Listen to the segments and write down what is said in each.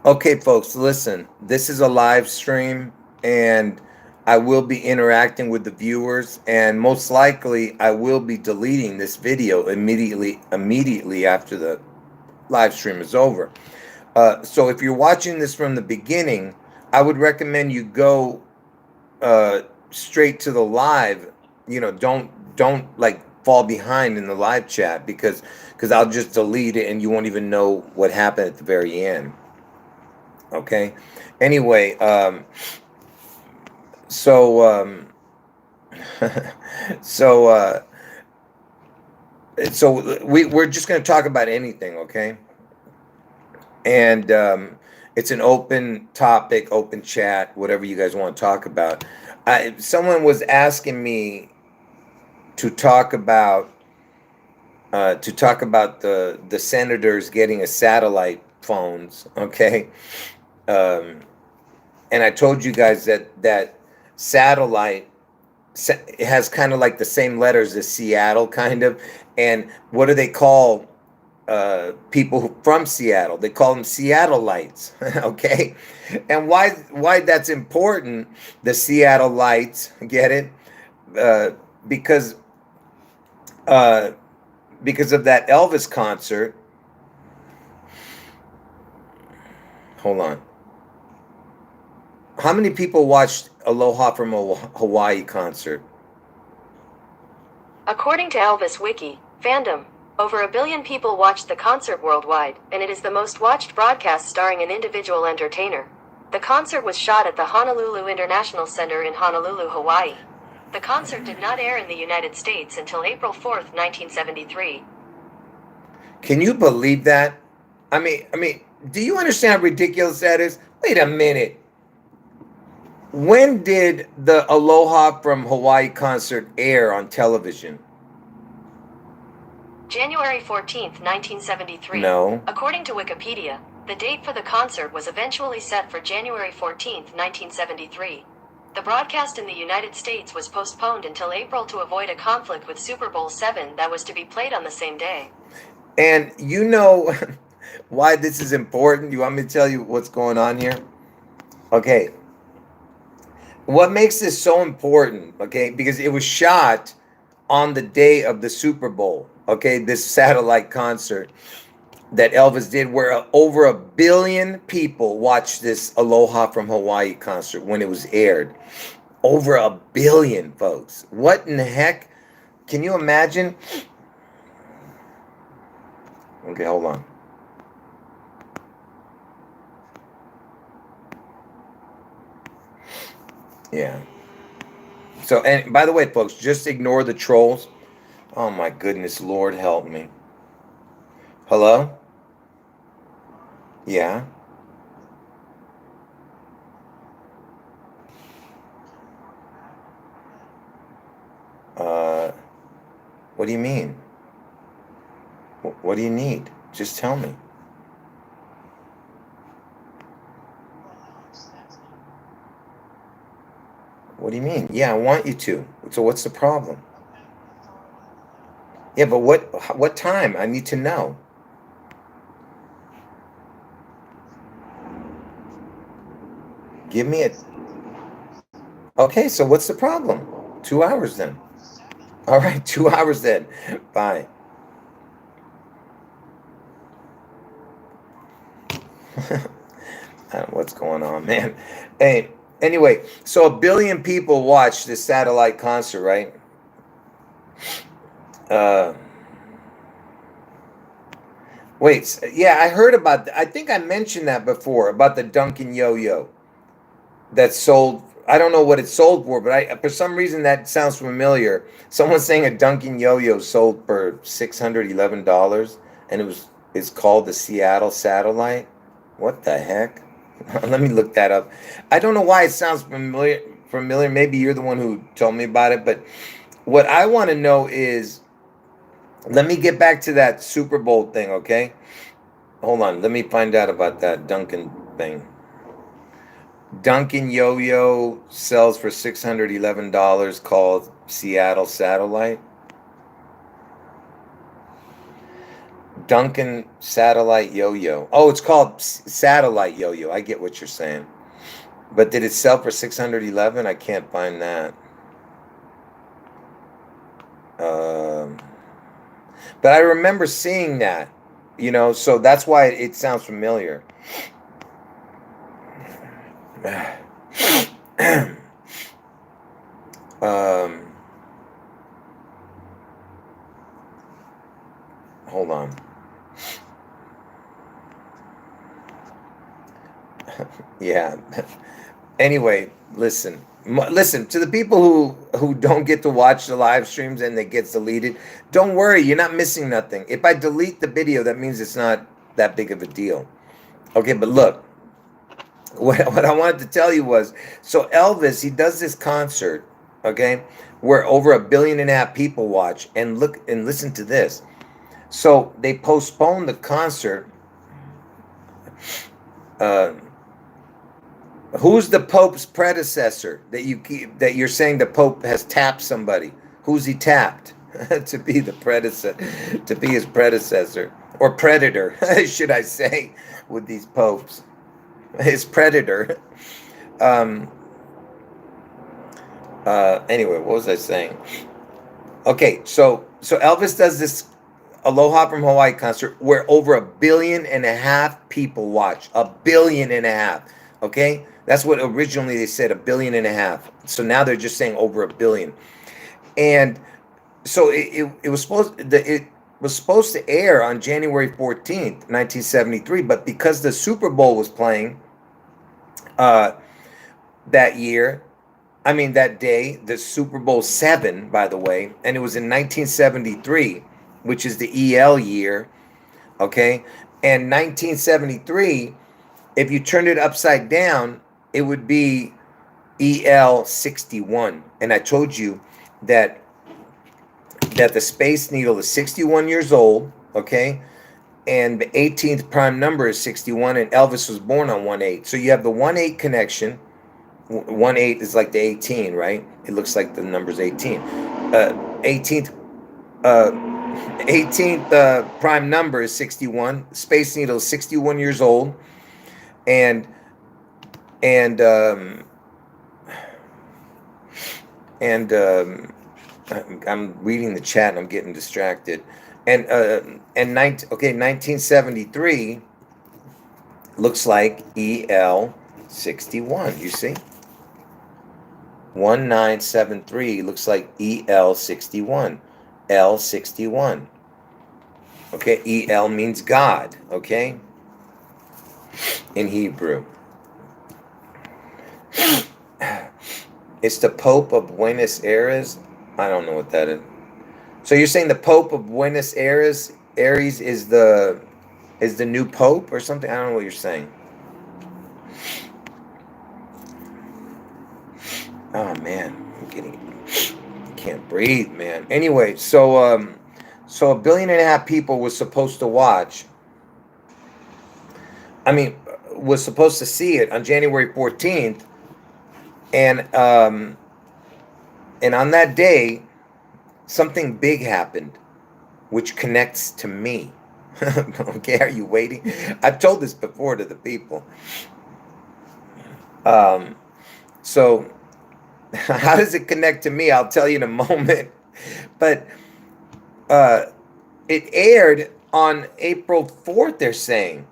Okay, folks, listen. This is a live stream, and I will be interacting with the viewers, and most likely, I will be deleting this video immediately after the live stream is over. So, if you're watching this from the beginning, I would recommend you go uh, straight to the live. Don't like fall behind in the live chat because I'll just delete it, and you won't even know what happened at the very end. Okay. Anyway, so so we're just going to talk about anything, okay? And it's an open topic, open chat, whatever you guys want to talk about. Someone was asking me to talk about the senators getting a satellite phones, okay? Um, and I told you guys that satellite it has kind of like the same letters as Seattle, kind of. And what do they call people from Seattle? They call them Seattleites, okay? And why that's important? The Seattleites, get it? Uh, because uh, because of that Elvis concert. Hold on. How many people watched Aloha from Hawaii concert? According to Elvis Wiki, fandom, over 1 billion people watched the concert worldwide, and it is the most watched broadcast starring an individual entertainer. The concert was shot at the Honolulu International Center in Honolulu, Hawaii. The concert did not air in the United States until April 4th, 1973. Can you believe that? I mean, do you understand how ridiculous that is? Wait a minute. When did the Aloha from Hawaii concert air on television? January 14th, 1973. No. According to Wikipedia, the date for the concert was eventually set for January 14th, 1973. The broadcast in the United States was postponed until April to avoid a conflict with Super Bowl VII that was to be played on the same day. And you know why this is important? You want me to tell you what's going on here? Okay. What makes this so important? Okay, because it was shot on the day of the Super Bowl. Okay, this satellite concert that Elvis did, where over 1 billion people watched this Aloha from Hawaii concert when it was aired. Over 1 billion, folks. What in the heck? Can you imagine? Okay, hold on. Yeah. So, and by the way, folks, just ignore the trolls. Oh my goodness, Lord help me. Hello? Yeah. Uh, what do you mean? What do you need? Just tell me. What do you mean? Yeah, I want you to. So what's the problem? Yeah, but what time? I need to know. Give me it. Okay, so what's the problem? 2 hours then. All right, 2 hours then. Bye. I don't know what's going on, man. Hey, anyway, so 1 billion people watched this satellite concert, right? Uh, wait, yeah, I heard about. I think I mentioned that before about the Dunkin' Yo-Yo that sold. I don't know what it sold for, but for some reason that sounds familiar. Someone's saying a Dunkin' Yo-Yo sold for $611, and it's called the Seattle Satellite. What the heck? Let me look that up. I don't know why it sounds familiar. Familiar. Maybe you're the one who told me about it, but what I want to know is, let me get back to that Super Bowl thing, okay? Hold on. Let me find out about that Dunkin' thing. Dunkin' Yo-Yo sells for $611 called Seattle Satellite. Duncan satellite yo-yo. Oh, it's called satellite yo-yo. I get what you're saying. But did it sell for 611? I can't find that. But I remember seeing that, so that's why it sounds familiar. Hold on. Yeah. Anyway, listen to the people who don't get to watch the live streams and it gets deleted. Don't worry, you're not missing nothing. If I delete the video, that means it's not that big of a deal. Okay, but look, what I wanted to tell you was, so Elvis, he does this concert, okay, where over 1.5 billion people watch, and look and listen to this. So they postponed the concert. Who's the Pope's predecessor that you're saying the Pope has tapped somebody? Who's he tapped to be the predecessor, to be his predecessor or predator, should I say, with these popes? His predator. Anyway, what was I saying? Okay, so Elvis does this Aloha from Hawaii concert where over 1.5 billion people watch. 1.5 billion. Okay, that's what originally they said, 1.5 billion. So now they're just saying over 1 billion. And so it was supposed to air on January 14th, 1973, but because the Super Bowl was playing that day, the Super Bowl 7, by the way, and it was in 1973, which is the EL year, okay? And 1973, if you turned it upside down, it would be EL 61. And I told you that the Space Needle is 61 years old, okay? And the 18th prime number is 61, and Elvis was born on 1/8. So you have the 1/8 connection. 1/8 is like the 18, right? It looks like the number's 18. 18th prime number is 61. Space Needle is 61 years old, and I'm reading the chat and I'm getting distracted. And 1973 looks like EL 61. You see, 1973 looks like EL 61. L 61. Okay, EL means God. Okay, in Hebrew. It's the Pope of Buenos Aires. I don't know what that is. So you're saying the Pope of Buenos Aires is the new Pope or something? I don't know what you're saying. Oh man, I can't breathe, man. Anyway, so 1.5 billion people was supposed to watch. Was supposed to see it on January 14th, and on that day, something big happened, which connects to me. Okay, are you waiting? I've told this before to the people. So how does it connect to me? I'll tell you in a moment. But it aired on April 4th, they're saying.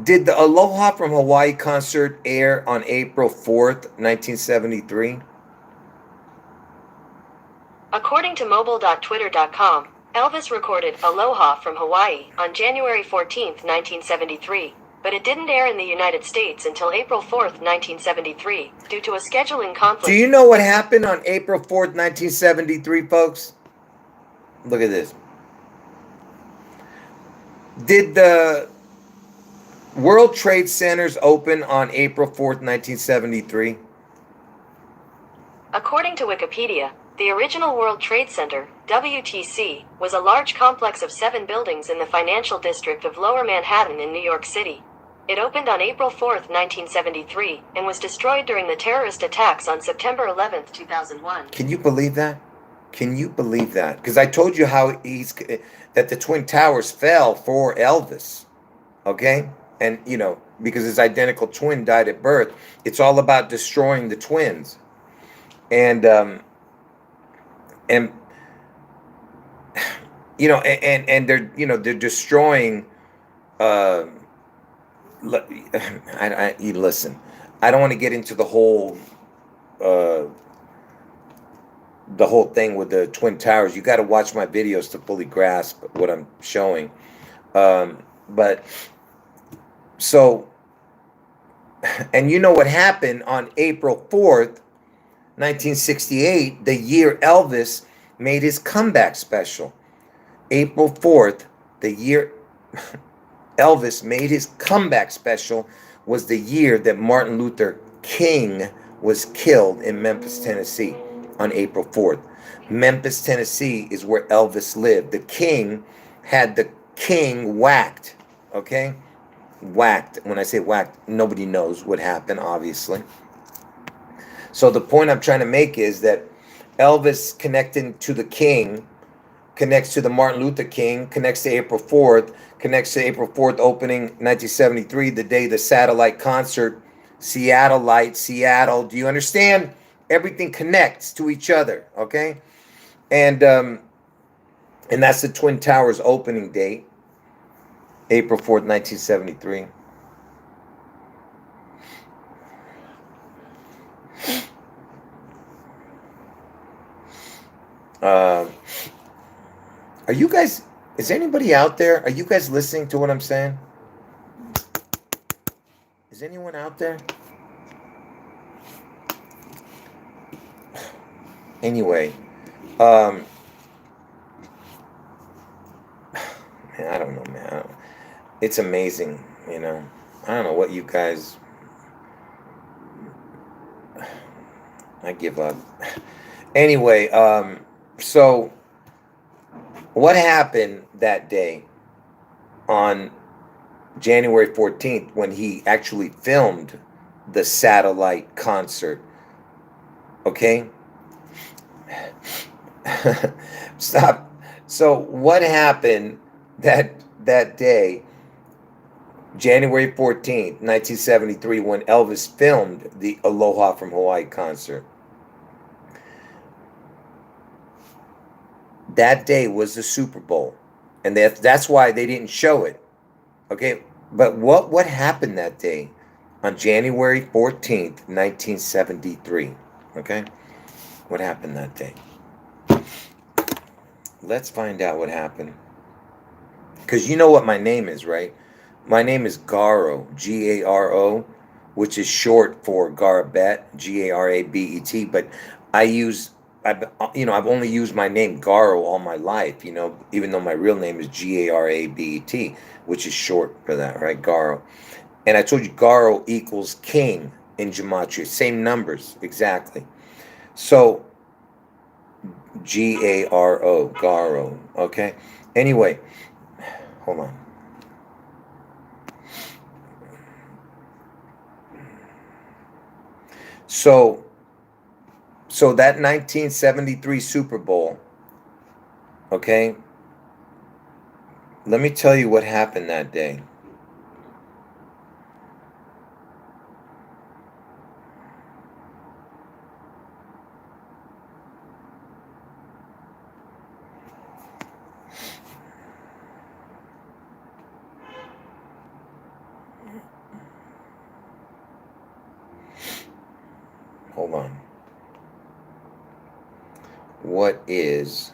Did the Aloha from Hawaii concert air on April 4th, 1973? According to mobile.twitter.com, Elvis recorded Aloha from Hawaii on January 14, 1973, but it didn't air in the United States until April 4, 1973, due to a scheduling conflict. Do you know what happened on April 4th, 1973, folks? Look at this. Did the World Trade Centers open on April 4th, 1973? According to Wikipedia, the original World Trade Center, WTC, was a large complex of 7 buildings in the financial district of Lower Manhattan in New York City. It opened on April 4, 1973, and was destroyed during the terrorist attacks on September 11, 2001. Can you believe that? Can you believe that? Because I told you how that the Twin Towers fell for Elvis, okay? And because his identical twin died at birth, it's all about destroying the twins. And and they're destroying. Uh, you listen. I don't want to get into uh, the whole thing with the Twin Towers. You got to watch my videos to fully grasp what I'm showing. But so, and you know what happened on April 4th, 1968, the year Elvis made his comeback special. April 4th, the year Elvis made his comeback special, was the year that Martin Luther King was killed in Memphis, Tennessee on April 4th. Memphis, Tennessee is where Elvis lived. The king had the king whacked, okay? Whacked. When I say whacked, nobody knows what happened, obviously. So the point I'm trying to make is that Elvis connecting to the king connects to the Martin Luther King, connects to April 4th, connects to April 4th opening 1973, the day the satellite concert, Seattle Light, Seattle. Do you understand? Everything connects to each other, okay? And that's the Twin Towers opening date, April 4th, 1973. Are you guys, is anybody out there? Are you guys listening to what I'm saying? Is anyone out there? Anyway, man, I don't know, man. It's amazing, I don't know what you guys. I give up. Anyway, so what happened that day on January 14th when he actually filmed the satellite concert? Okay? Stop. So what happened that day, January 14th, 1973, when Elvis filmed the Aloha from Hawaii concert? That day was the Super Bowl, and that's why they didn't show it. Okay, but what happened that day on January 14th, 1973? Okay, what happened that day? Let's find out what happened. Because you know what my name is, right? My name is Garo, Garo, which is short for Garabet, Garabet. But I've only used my name Garo all my life, even though my real name is Garabet, which is short for that, right? Garo. And I told you Garo equals king in gematria, same numbers exactly. So Garo, Garo. Okay. Anyway, hold on. So that 1973 Super Bowl, okay? Let me tell you what happened that day. Hold on. What is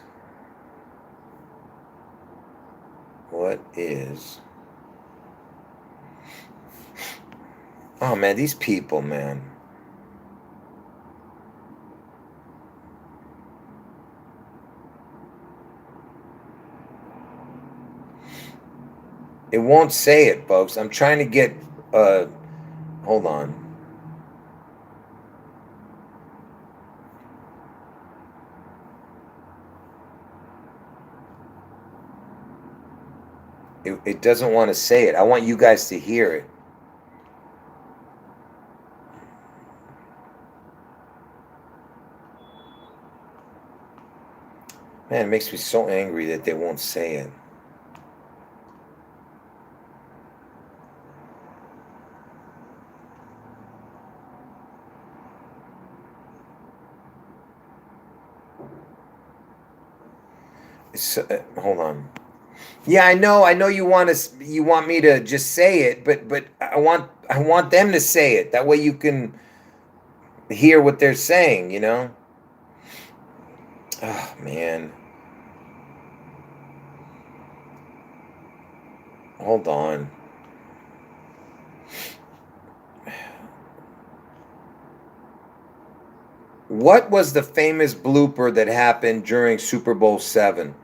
oh man, these people, man. It won't say it, folks. I'm trying to get hold on. It doesn't want to say it. I want you guys to hear it. Man, it makes me so angry that they won't say it. Hold on. Yeah, I know. I know you want me to just say it, but I want them to say it. That way you can hear what they're saying, you know? Oh, man. Hold on. What was the famous blooper that happened during Super Bowl 7?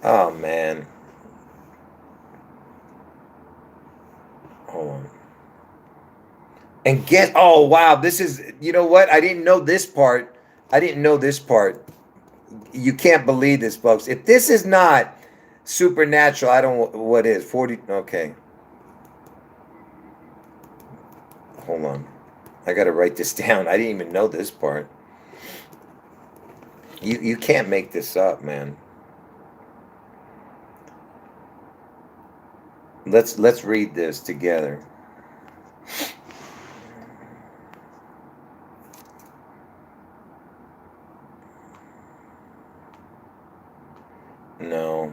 Oh, man. Hold on. And oh, wow, this is, you know what? I didn't know this part. I didn't know this part. You can't believe this, folks. If this is not supernatural, I don't, what is? 40, okay. Hold on. I got to write this down. I didn't even know this part. You can't make this up, man. Let's read this together. No.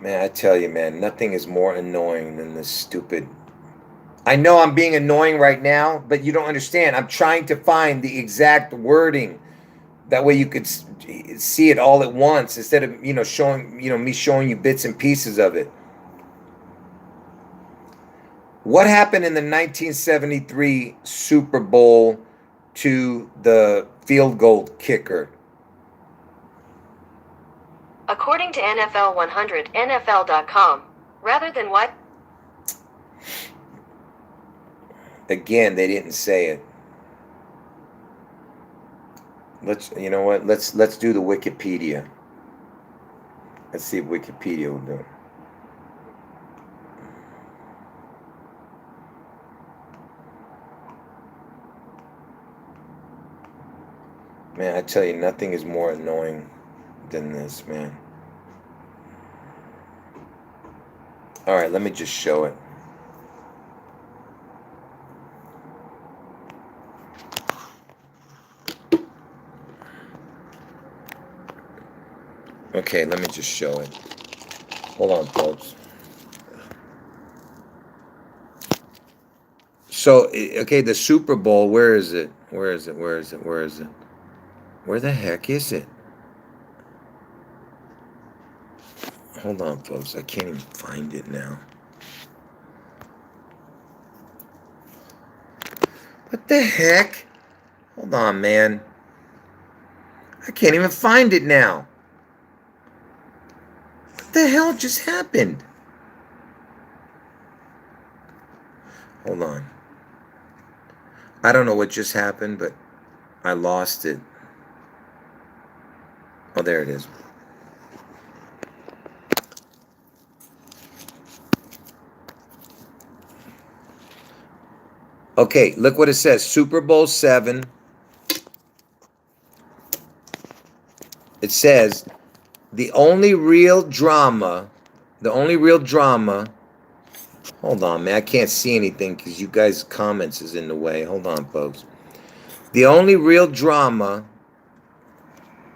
Man, I tell you, man, nothing is more annoying than this stupid. I know I'm being annoying right now, but you don't understand. I'm trying to find the exact wording. That way you could see it all at once instead of, showing, me showing you bits and pieces of it. What happened in the 1973 Super Bowl to the field goal kicker? According to NFL 100, NFL.com, rather than what? Again, they didn't say it. You know what? Let's do the Wikipedia. Let's see if Wikipedia will do it. Man, I tell you, nothing is more annoying than this, man. All right, let me just show it. Okay, let me just show it. Hold on, folks. So, okay, the Super Bowl, where is it? Where is it? Where is it? Where is it? Where the heck is it? Hold on, folks. I can't even find it now. What the heck? Hold on, man. I can't even find it now. What the hell just happened? Hold on. I don't know what just happened, but I lost it. Oh, there it is. Okay, look what it says. Super Bowl 7. It says, the only real drama. Hold on, man. I can't see anything because you guys' comments is in the way. Hold on, folks. The only real drama.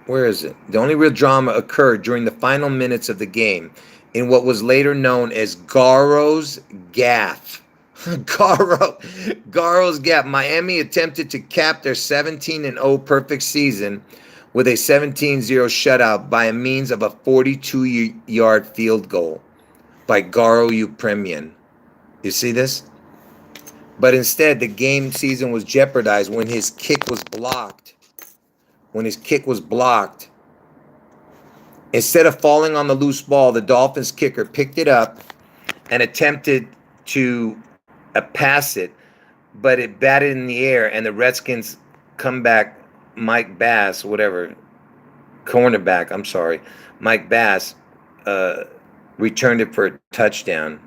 Where is it? The only real drama occurred during the final minutes of the game in what was later known as Garo's Gaffe. Garo's Gap. Miami attempted to cap their 17-0 perfect season with a 17-0 shutout by a means of a 42-yard field goal by Garo Upremian. You see this? But instead, the game season was jeopardized when his kick was blocked. Instead of falling on the loose ball, the Dolphins kicker picked it up and attempted to pass it, but it batted in the air, and the Redskins comeback, Mike Bass, Mike Bass, returned it for a touchdown.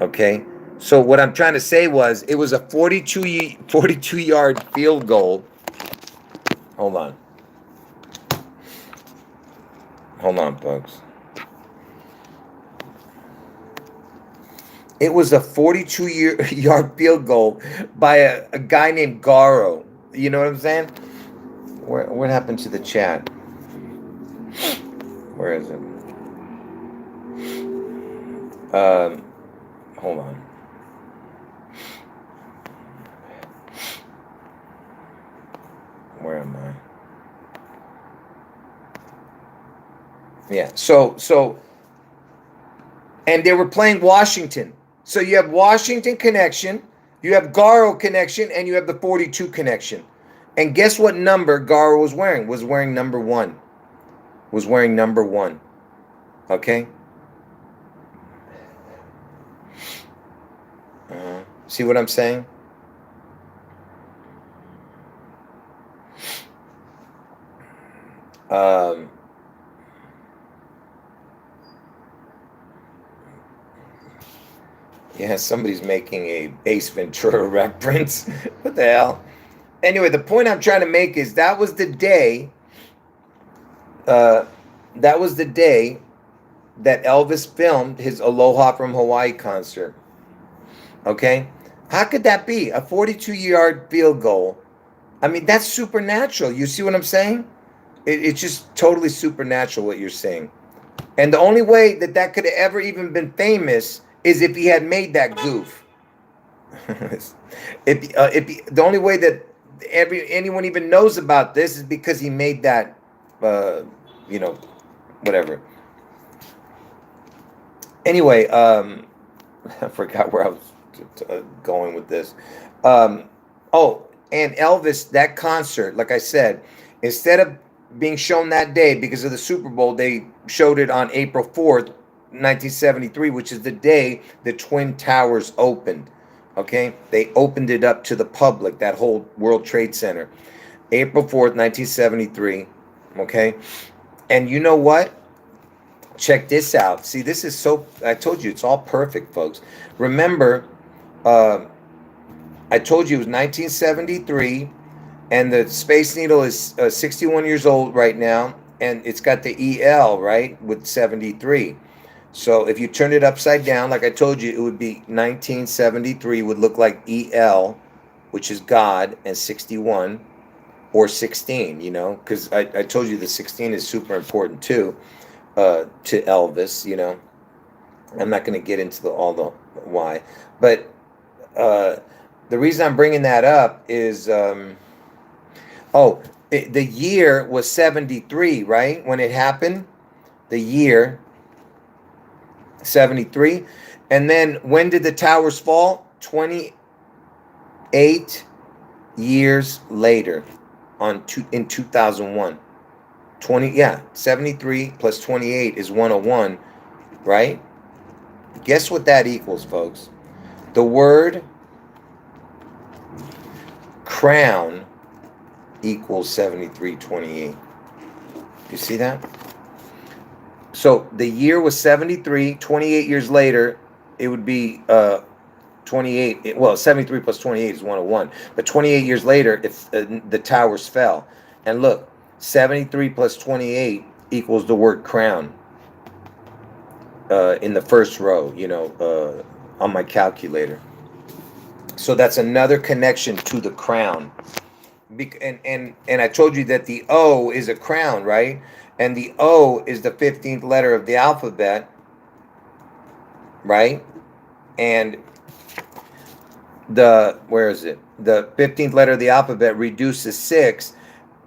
Okay. So what I'm trying to say was it was a 42 yard field goal. Hold on. Hold on, folks. It was a 42 yard field goal by a guy named Garo. You know what I'm saying? What happened to the chat? Where is it? Hold on. Where am I? Yeah. So and they were playing Washington. So you have Washington connection, you have Garo connection, and you have the 42 connection. And guess what number Garo was wearing? Was wearing number 1. Was wearing number 1. Okay? See what I'm saying? Yeah, somebody's making a Ace Ventura reference. What the hell? Anyway, the point I'm trying to make is that was the day. That was the day that Elvis filmed his Aloha from Hawaii concert. Okay, how could that be a 42-yard field goal? I mean, that's supernatural. You see what I'm saying? It's just totally supernatural what you're saying. And the only way that that could have ever even been famous is if he had made that goof. The only way that anyone even knows about this is because he made that, you know, whatever. Anyway, I forgot where I was going with this. Oh, and Elvis, that concert, like I said, instead of being shown that day because of the Super Bowl, they showed it on April 4th, 1973, which is the day the Twin Towers opened. Okay, they opened it up to the public, that whole World Trade Center, April 4th, 1973. Okay, and you know what? Check this out. See, this is so, I told you, it's all perfect, folks. Remember, I told you it was 1973, and the Space Needle is 61 years old right now, and it's got the EL, right, with 73. So if you turn it upside down, like I told you, it would be 1973 would look like EL, which is God, and 61 or 16, you know, because I told you the 16 is super important too, to Elvis, you know. I'm not going to get into all the why, but the reason I'm bringing that up is, the year was 73, right? When it happened, the year 73. And then when did the towers fall? 28 years later in 2001. 73 plus 28 is 101, right? Guess what that equals, folks? The word crown equals 7328. You see that? So the year was 73, 28 years later, it would be 28. Well, 73 plus 28 is 101. But 28 years later, the towers fell. And look, 73 plus 28 equals the word crown in the first row, you know, on my calculator. So that's another connection to the crown. And I told you that the O is a crown, right? And the O is the 15th letter of the alphabet, right? And where is it? The 15th letter of the alphabet reduces 6,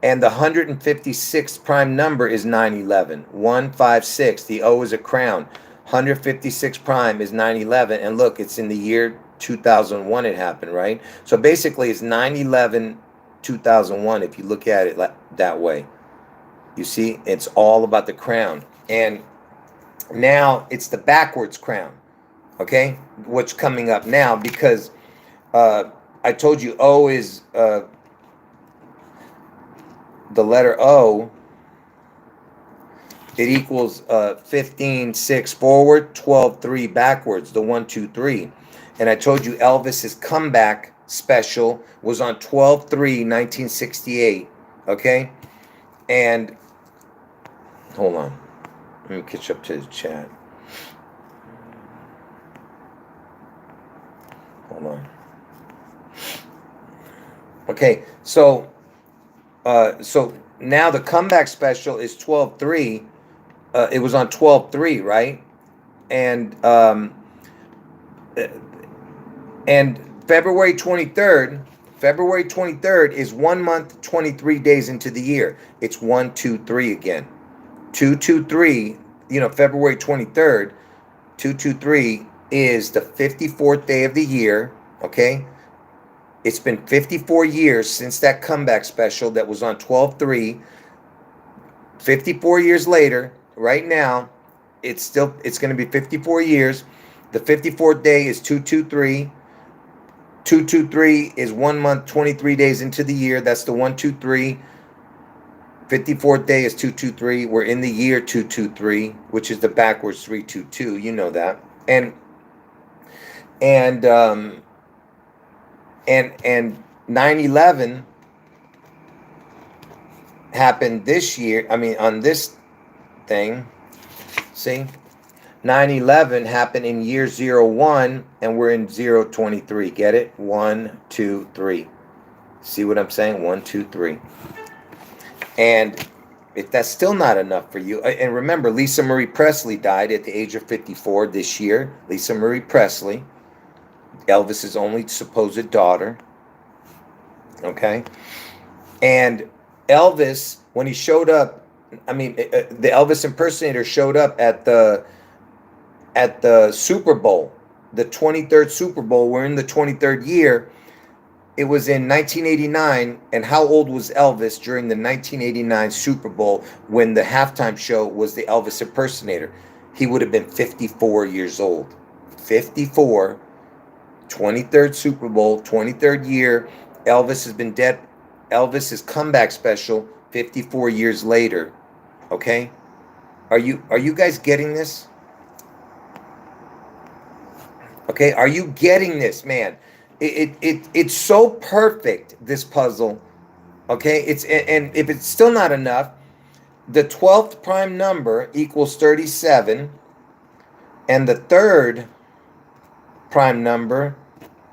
and the 156th prime number is 911. 156. The O is a crown. 156 prime is 911. And look, it's in the year 2001 it happened, right? So basically it's 911 2001 if you look at it that way. You see, it's all about the crown. And now it's the backwards crown. Okay? What's coming up now, because I told you O is the letter O it equals 15-6 forward, 12-3 backwards, the 1-2-3. And I told you Elvis's comeback special was on 12-3-1968. Okay? And hold on. Let me catch up to the chat. Hold on. Okay, so now the comeback special is 12-3. It was on 12-3, right? And February 23rd, February 23rd is 1 month, 23 days into the year. It's 1-2-3 again. 2-2-3, February 23rd, 2-2-3 is the 54th day of the year, okay? It's been 54 years since that comeback special that was on 12-3. 54 years later, right now, it's going to be 54 years. The 54th day is 2-2-3. 2-2-3 is 1 month, 23 days into the year. That's the 1-2-3. 54th day is 2-2-3. We're in the year 2-2-3, which is the backwards 3-2-2. You know that. And 9/11 happened this year. I mean, on this thing, see, 9/11 happened in year 01, and we're in 023. Get it? 1, 2, 3. See what I'm saying? 1, 2, 3. And if that's still not enough for you, and remember, Lisa Marie Presley died at the age of 54 this year. Lisa Marie Presley, Elvis's only supposed daughter. Okay, and Elvis, when he showed up, the Elvis impersonator showed up at the Super Bowl, the 23rd Super Bowl. We're in the 23rd year. It was in 1989, and how old was Elvis during the 1989 Super Bowl when the halftime show was the Elvis impersonator? He would have been 54 years old. 54, 23rd Super Bowl, 23rd year. Elvis has been dead. Elvis's comeback special 54 years later. Okay? Are you guys getting this? Okay, are you getting this, man? It's so perfect, this puzzle. Okay, and if it's still not enough, the 12th prime number equals 37, and the third prime number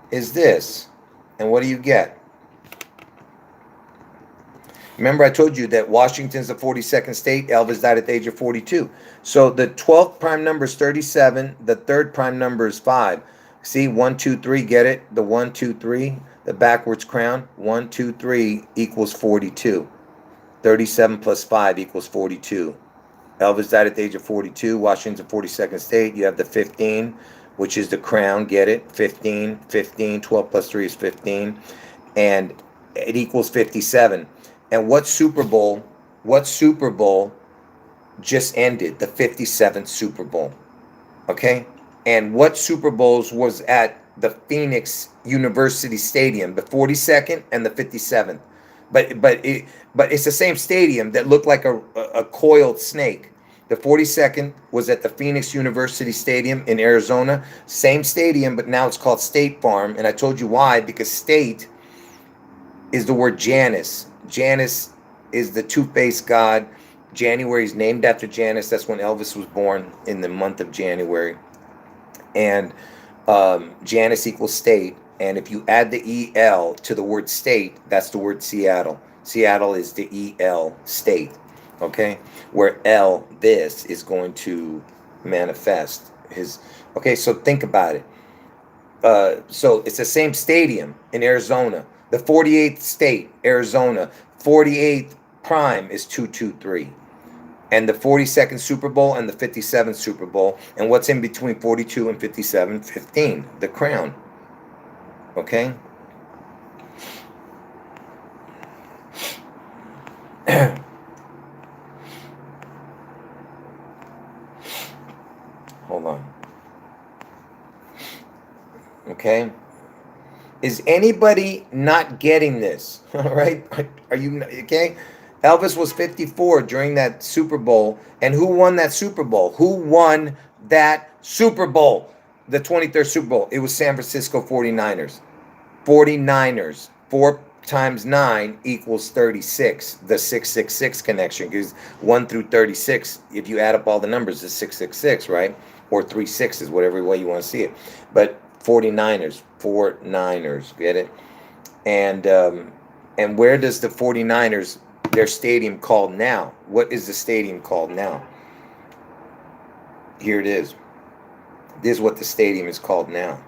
is this. And what do you get? Remember, I told you that Washington's the 42nd state. Elvis died at the age of 42. So the 12th prime number is 37. The third prime number is 5. See, 1, 2, 3, get it? The 1, 2, 3, the backwards crown. 1, 2, 3 equals 42. 37 plus 5 equals 42. Elvis died at the age of 42. Washington's the 42nd state. You have the 15, which is the crown. Get it? 15, 15. 12 plus 3 is 15. And it equals 57. And what Super Bowl just ended? The 57th Super Bowl. Okay? And what Super Bowls was at the Phoenix University Stadium? The 42nd and the 57th. But it's the same stadium that looked like a coiled snake. The 42nd was at the Phoenix University Stadium in Arizona. Same stadium, but now it's called State Farm. And I told you why. Because state is the word Janus. Janus is the two-faced god. January is named after Janus. That's when Elvis was born, in the month of January. And Janus equals state. And if you add the EL to the word state, that's the word Seattle. Seattle is the EL state. Okay? Where L, this, is going to manifest his. Okay, so think about it. So it's the same stadium in Arizona. The 48th state, Arizona. 48th prime is 223. And the 42nd Super Bowl and the 57th Super Bowl. And what's in between 42 and 57? 15. The crown. Okay? Hold on. Okay? Is anybody not getting this? All right? Are you okay? Elvis was 54 during that Super Bowl. And who won that Super Bowl? Who won that Super Bowl? The 23rd Super Bowl. It was San Francisco 49ers. 49ers. 4 times 9 equals 36. The 666 connection. Because 1 through 36, if you add up all the numbers, is 666, right? Or 3 sixes, whatever way you want to see it. But 49ers. 4 Niners. Get it? And where does the 49ers, their stadium called now? What is the stadium called now? Here it is. This is what the stadium is called now.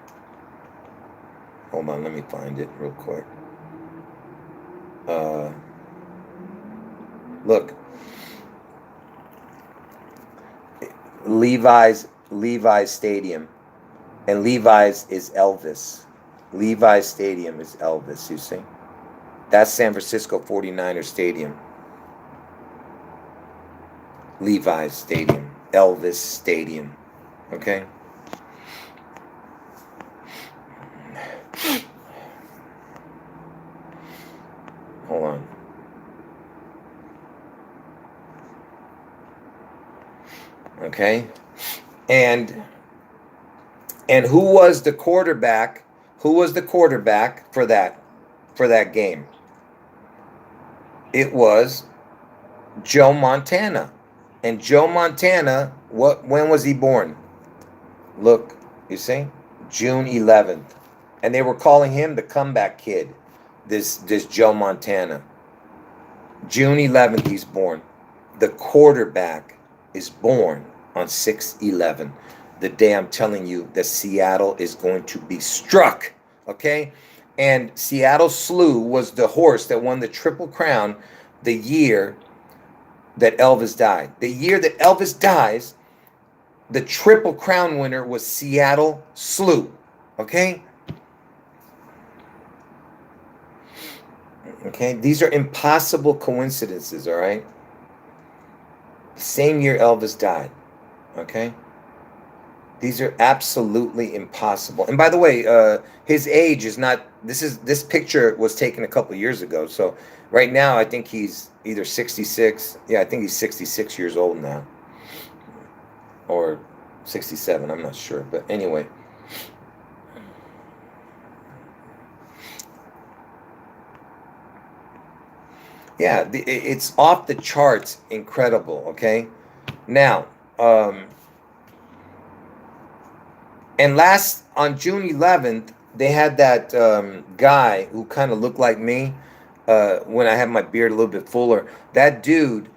Hold on, let me find it real quick. Look. Levi's Stadium. And Levi's is Elvis. Levi's Stadium is Elvis, you see? That's San Francisco 49ers Stadium. Levi's Stadium. Elvis Stadium. Okay? Hold on. Okay? And who was the quarterback? Who was the quarterback for that game? It was Joe Montana. And Joe Montana, when was he born? Look, you see? June 11th. And they were calling him the comeback kid. This Joe Montana. June 11th he's born. The quarterback is born on 6/11. The day I'm telling you that Seattle is going to be struck. Okay? And Seattle Slew was the horse that won the Triple Crown the year that Elvis died. The year that Elvis dies, the Triple Crown winner was Seattle Slew. Okay? Okay? These are impossible coincidences, all right? The same year Elvis died. Okay? These are absolutely impossible. And by the way, his age is not. This picture was taken a couple of years ago. So right now, I think he's either 66. Yeah, I think he's 66 years old now, or 67. I'm not sure, but anyway. Yeah, it's off the charts, incredible. Okay, now. And on June 11th, they had that guy who kind of looked like me when I had my beard a little bit fuller. That dude,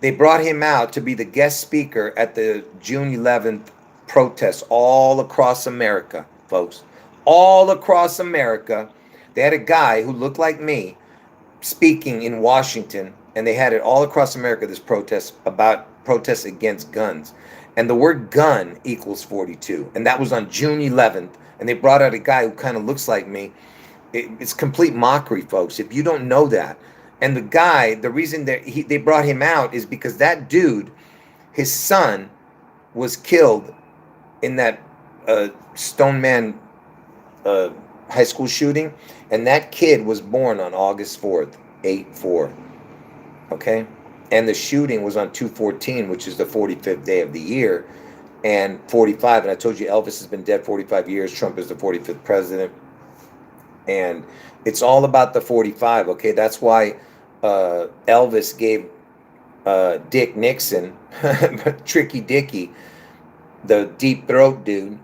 they brought him out to be the guest speaker at the June 11th protests all across America, folks. All across America. They had a guy who looked like me speaking in Washington, and they had it all across America, this protest about protests against guns. And the word gun equals 42. And that was on June 11th. And they brought out a guy who kind of looks like me. It's complete mockery, folks, if you don't know that. And the guy, the reason that they brought him out is because that dude, his son, was killed in that Stoneman high school shooting. And that kid was born on August 4th, 8/4. Okay? And the shooting was on 2/14, which is the 45th day of the year, and 45. And I told you Elvis has been dead 45 years. Trump is the 45th president. And it's all about the 45, okay? That's why Elvis gave Dick Nixon, Tricky Dicky, the deep throat dude.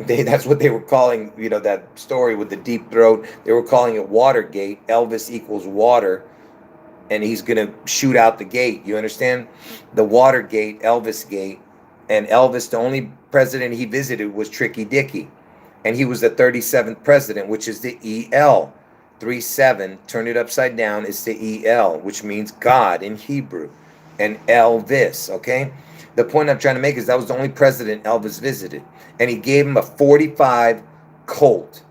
That's what they were calling, that story with the deep throat. They were calling it Watergate. Elvis equals water. And he's going to shoot out the gate. You understand? The Watergate, Elvis Gate. And Elvis, the only president he visited was Tricky Dicky. And he was the 37th president, which is the EL. 37, turn it upside down, is the EL, which means God in Hebrew. And Elvis, okay? The point I'm trying to make is that was the only president Elvis visited. And he gave him a 45 Colt.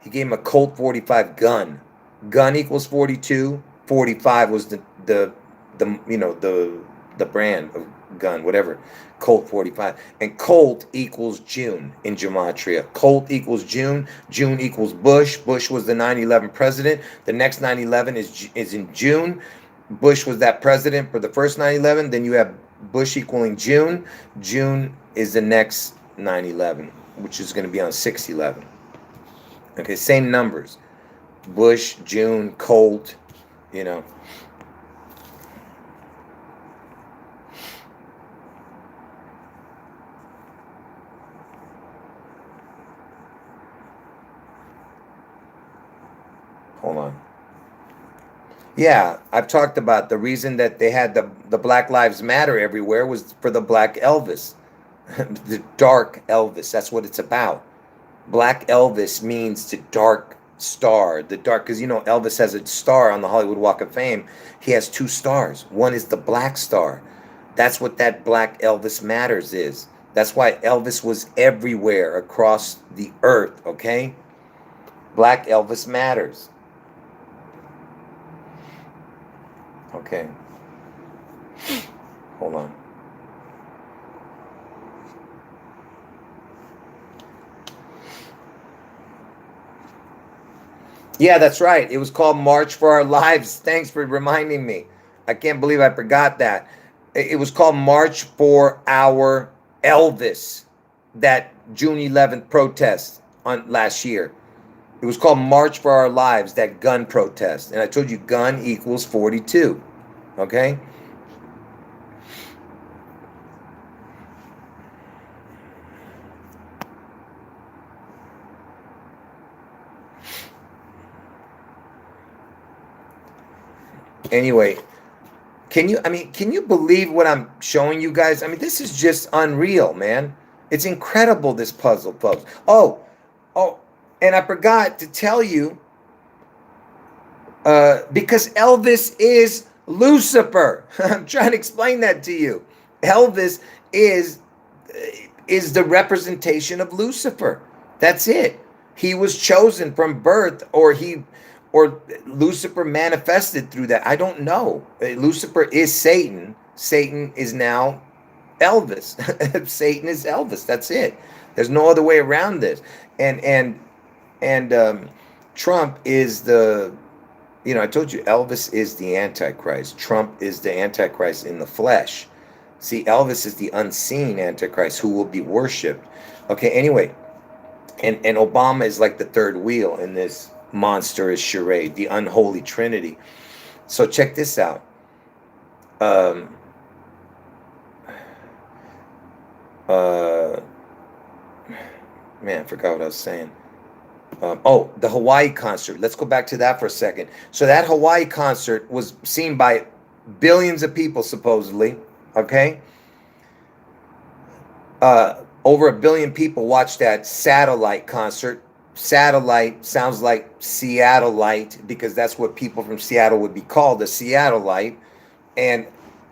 He gave him a Colt 45 gun. Gun equals 42. 45 was the brand of gun, whatever. Colt 45. And Colt equals June in gematria. Colt equals June. June equals Bush. Bush was the 9/11 president. The next 9/11 is in June. Bush was that president for the first 9/11. Then you have Bush equaling June. June is the next 9/11, which is going to be on 6/11. Okay, same numbers. Bush, June, Colt, you know. Hold on. Yeah, I've talked about the reason that they had the Black Lives Matter everywhere was for the Black Elvis, the dark Elvis. That's what it's about. Black Elvis means the dark star, the dark, because you know Elvis has a star on the Hollywood Walk of Fame. He has two stars. One is the black star. That's what that Black Elvis Matters is. That's why Elvis was everywhere across the earth, okay? Black Elvis Matters. Okay. Hold on. Yeah, that's right. It was called March for Our Lives. Thanks for reminding me. I can't believe I forgot that. It was called March for Our Elvis, that June 11th protest on last year. It was called March for Our Lives, that gun protest. And I told you gun equals 42. Okay? Anyway, can you believe what I'm showing you guys? I mean, this is just unreal, man. It's incredible, this puzzle, folks. Oh, and I forgot to tell you, because Elvis is Lucifer. I'm trying to explain that to you. Elvis is the representation of Lucifer. That's it. He was chosen from birth, or Lucifer manifested through that. I don't know. Lucifer is Satan. Satan is now Elvis. Satan is Elvis. That's it. There's no other way around this. And Trump is the, I told you Elvis is the Antichrist. Trump is the Antichrist in the flesh. See, Elvis is the unseen Antichrist who will be worshipped. Okay, anyway, and Obama is like the third wheel in this monstrous charade, the unholy trinity. So check this out. Man, I forgot what I was saying. The Hawaii concert. Let's go back to that for a second. So that Hawaii concert was seen by billions of people, supposedly. Okay. Over 1 billion people watched that satellite concert. Satellite sounds like Seattle-lite, because that's what people from Seattle would be called, a Seattle-lite. And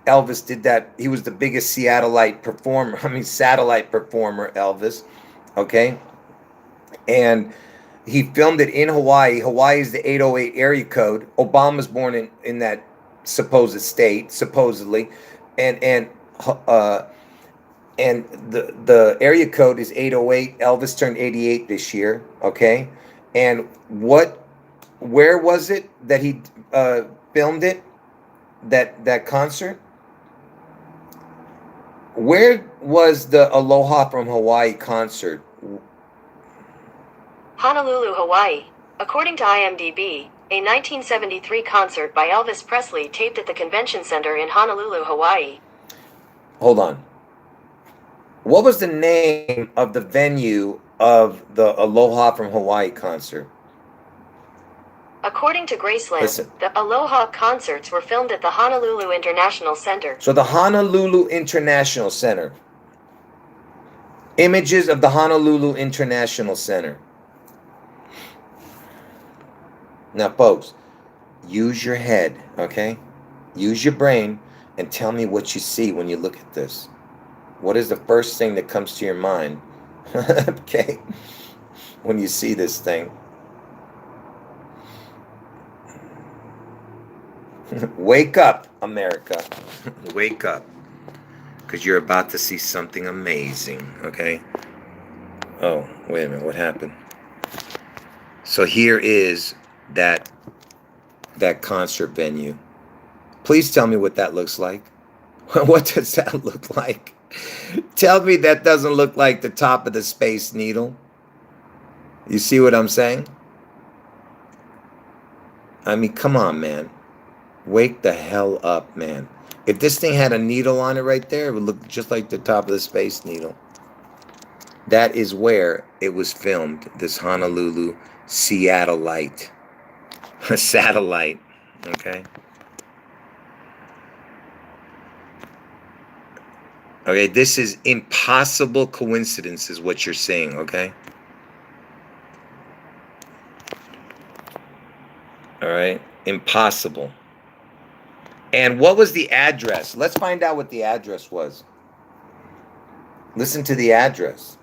Elvis did that. He was the biggest Seattle-lite performer. Satellite performer, Elvis. Okay. And he filmed it in Hawaii. Hawaii is the 808 area code. Obama's born in that supposed state, supposedly. And the area code is 808. Elvis turned 88 this year, okay? And where was it that he filmed it? That concert? Where was the Aloha from Hawaii concert? Honolulu, Hawaii. According to IMDb, a 1973 concert by Elvis Presley taped at the Convention Center in Honolulu, Hawaii. Hold on. What was the name of the venue of the Aloha from Hawaii concert? According to Graceland, the Aloha concerts were filmed at the Honolulu International Center. So the Honolulu International Center. Images of the Honolulu International Center. Now, folks, use your head, okay? Use your brain and tell me what you see when you look at this. What is the first thing that comes to your mind? Okay, when you see this thing. Wake up, America. Wake up. Because you're about to see something amazing, okay? Oh, wait a minute, what happened? So here is that concert venue. Please tell me what that looks like. What does that look like? Tell me that doesn't look like the top of the Space Needle. You see what I'm saying? I mean, come on, man. Wake the hell up, man. If this thing had a needle on it right there, it would look just like the top of the Space Needle. That is where it was filmed, this Honolulu Seattle-lite. A satellite, okay? Okay, this is impossible coincidence is what you're saying, okay? All right, impossible. And what was the address? Let's find out what the address was. Listen to the address.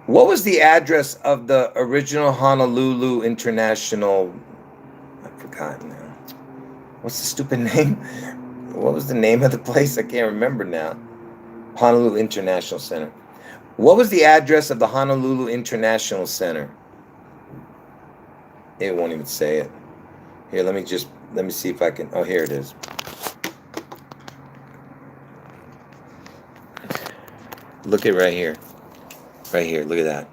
What was the address of the original Honolulu International? I've forgotten now. What's the stupid name? What was the name of the place? I can't remember now. Honolulu International Center. What was the address of the Honolulu International Center? It won't even say it. Here, let me see if I can. Oh, here it is. Look at right here. Right here, look at that.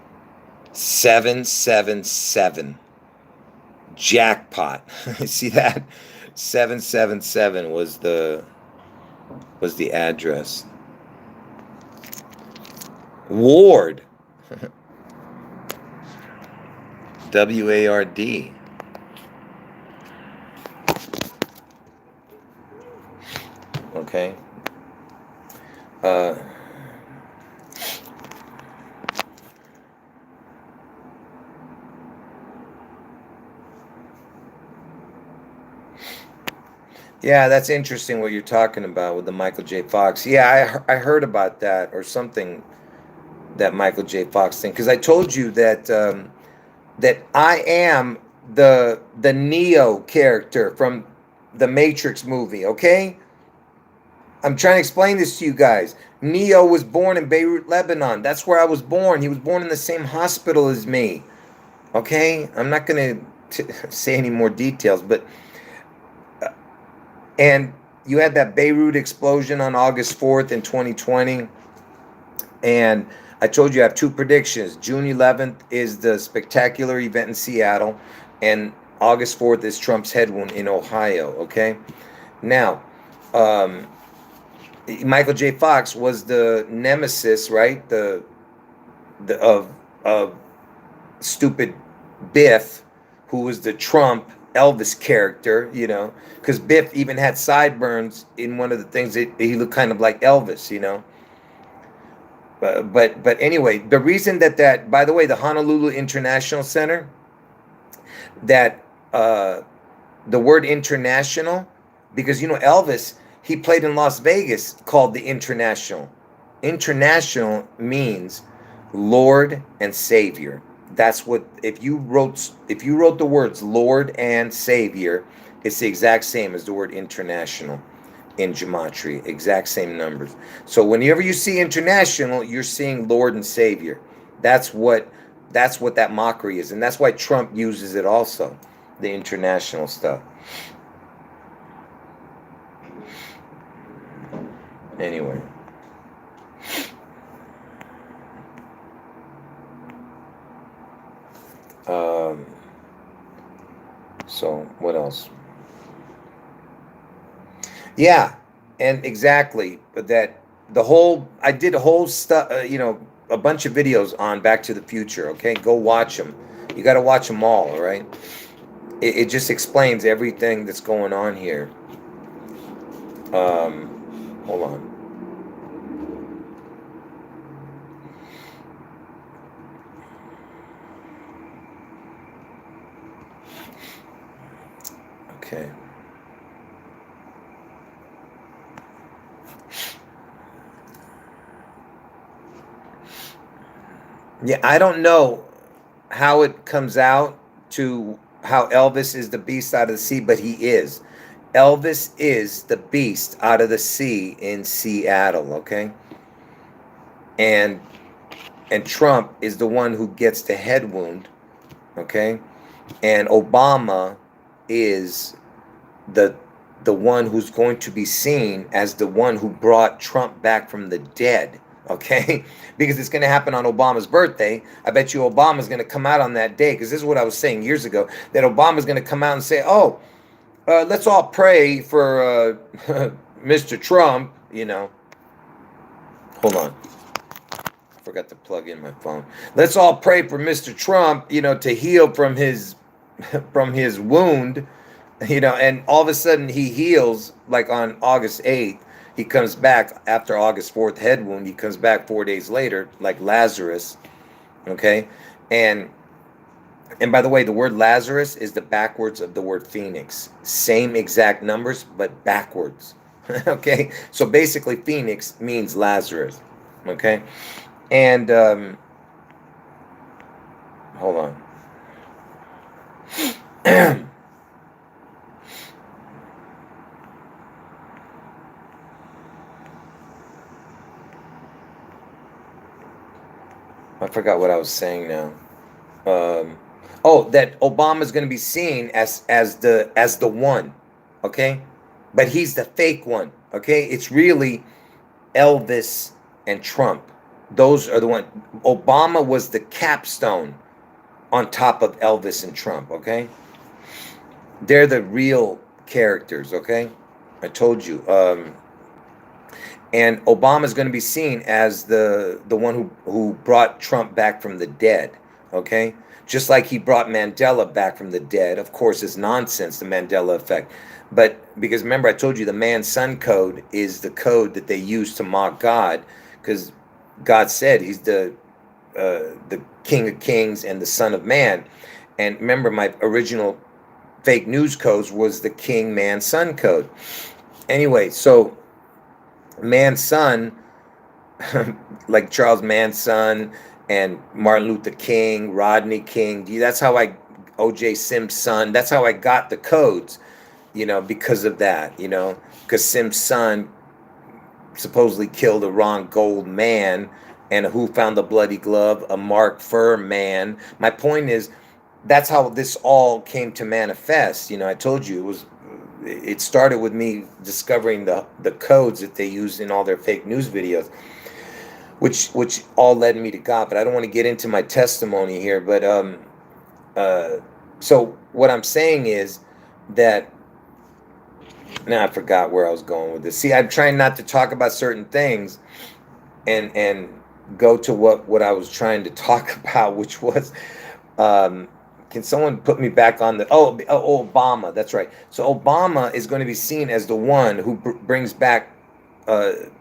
777. Jackpot. See that? 777 was the address. Ward. W-A-R-D. Okay. Yeah, that's interesting what you're talking about with the Michael J. Fox. Yeah, I heard about that or something, that Michael J. Fox thing, because I told you that that I am the Neo character from the Matrix movie. Okay, I'm trying to explain this to you guys. Neo was born in Beirut, Lebanon. That's where I was born. He was born in the same hospital as me. Okay, I'm not going to say any more details, but. And you had that Beirut explosion on August 4th in 2020. And I told you I have two predictions. June 11th is the spectacular event in Seattle. And August 4th is Trump's head wound in Ohio. Okay. Now, Michael J. Fox was the nemesis, right? Of stupid Biff, who was the Trump Elvis character, you know, because Biff even had sideburns in one of the things that he looked kind of like Elvis, you know. But anyway, the reason that by the way, the Honolulu International Center, that the word international, because you know Elvis, he played in Las Vegas called the International. International means Lord and Savior. That's what if you wrote the words Lord and Savior, it's the exact same as the word international in gematria, exact same numbers. So whenever you see international, you're seeing Lord and Savior. That's what that mockery is, and that's why Trump uses it also, the international stuff. Anyway. So what else? Yeah, and exactly, but that I did a whole stuff, a bunch of videos on Back to the Future. Okay, go watch them. You got to watch them all right? It just explains everything that's going on here. Hold on. Okay. Yeah, I don't know how it comes out to how Elvis is the beast out of the sea, but he is. Elvis is the beast out of the sea in Seattle, okay? And and Trump is the one who gets the head wound, okay? And Obama is the the one who's going to be seen as the one who brought Trump back from the dead, okay? Because it's going to happen on Obama's birthday. I bet you Obama's going to come out on that day, because this is what I was saying years ago, that Obama's going to come out and say, oh, let's all pray for Mr. Trump, you know. Hold on. I forgot to plug in my phone. Let's all pray for Mr. Trump, you know, to heal from his from his wound, you know, and all of a sudden he heals like on August 8th. He comes back after August 4th head wound. He comes back 4 days later, like Lazarus, okay? And by the way, the word Lazarus is the backwards of the word Phoenix. Same exact numbers, but backwards. Okay? So basically, Phoenix means Lazarus. Okay? And, hold on. I forgot what I was saying now. That Obama's going to be seen as the one, okay? But he's the fake one, okay? It's really Elvis and Trump. Those are the one. Obama was the capstone on top of Elvis and Trump, okay? They're the real characters, okay? I told you. And Obama's going to be seen as the one who brought Trump back from the dead, okay? Just like he brought Mandela back from the dead. Of course, it's nonsense, the Mandela effect. But because remember, I told you the man-son code is the code that they use to mock God, because God said he's the King of Kings and the Son of Man. And remember, my original fake news codes was the King, Man, Son code. Anyway, so man-son, like Charles Manson and Martin Luther King, Rodney King. That's how O.J. Simpson. That's how I got the codes, you know, because of that, you know, because Simpson supposedly killed a Ron Gold man, and who found the bloody glove? A Mark Fur man. My point is, that's how this all came to manifest. You know, I told you it started with me discovering the codes that they use in all their fake news videos, which all led me to God. But I don't want to get into my testimony here. But so what I'm saying is that now I forgot where I was going with this. See, I'm trying not to talk about certain things and go to what I was trying to talk about, which was can someone put me back on the Obama? That's right. So Obama is going to be seen as the one who brings back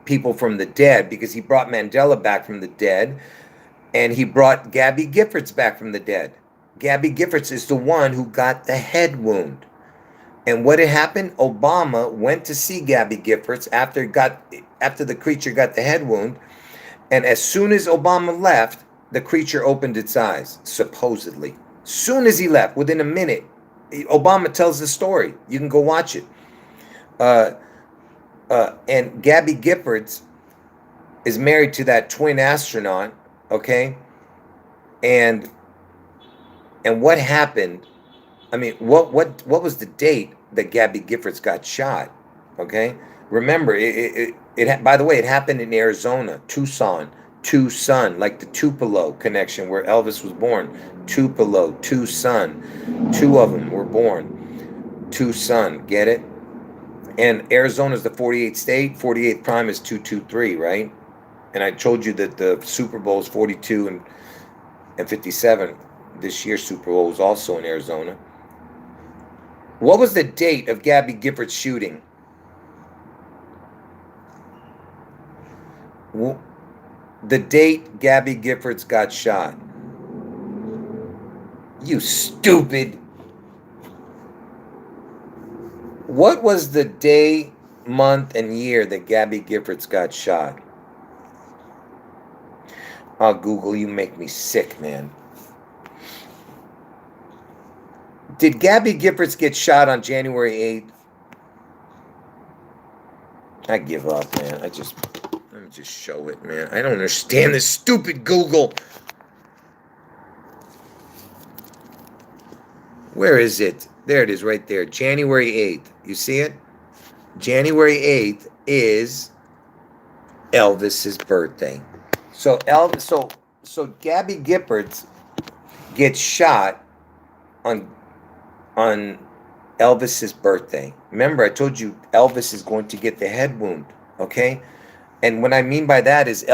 people from the dead, because he brought Mandela back from the dead, and he brought Gabby Giffords back from the dead. Gabby Giffords is the one who got the head wound. And what had happened? Obama went to see Gabby Giffords after the creature got the head wound, and as soon as Obama left, the creature opened its eyes, supposedly. Soon as he left, within a minute, Obama tells the story. You can go watch it. And Gabby Giffords is married to that twin astronaut, okay? And what happened? I mean, what was the date that Gabby Giffords got shot? Okay, remember by the way, it happened in Arizona, Tucson, like the Tupelo connection where Elvis was born. Tupelo, Tucson, two of them were born. Tucson, get it? And Arizona is the 48th state. 48th prime is 223, right? And I told you that the Super Bowl is 42 and 57. This year's Super Bowl was also in Arizona. What was the date of Gabby Giffords' shooting? The date Gabby Giffords got shot. You stupid. What was the day, month, and year that Gabby Giffords got shot? Oh, Google, you make me sick, man. Did Gabby Giffords get shot on January 8th? I give up, man. Let me just show it, man. I don't understand this stupid Google. Where is it? There it is right there. January 8th. You see it? January 8th is Elvis's birthday. So Gabby Giffords gets shot on on Elvis's birthday. Remember, I told you Elvis is going to get the head wound, okay? And what I mean by that is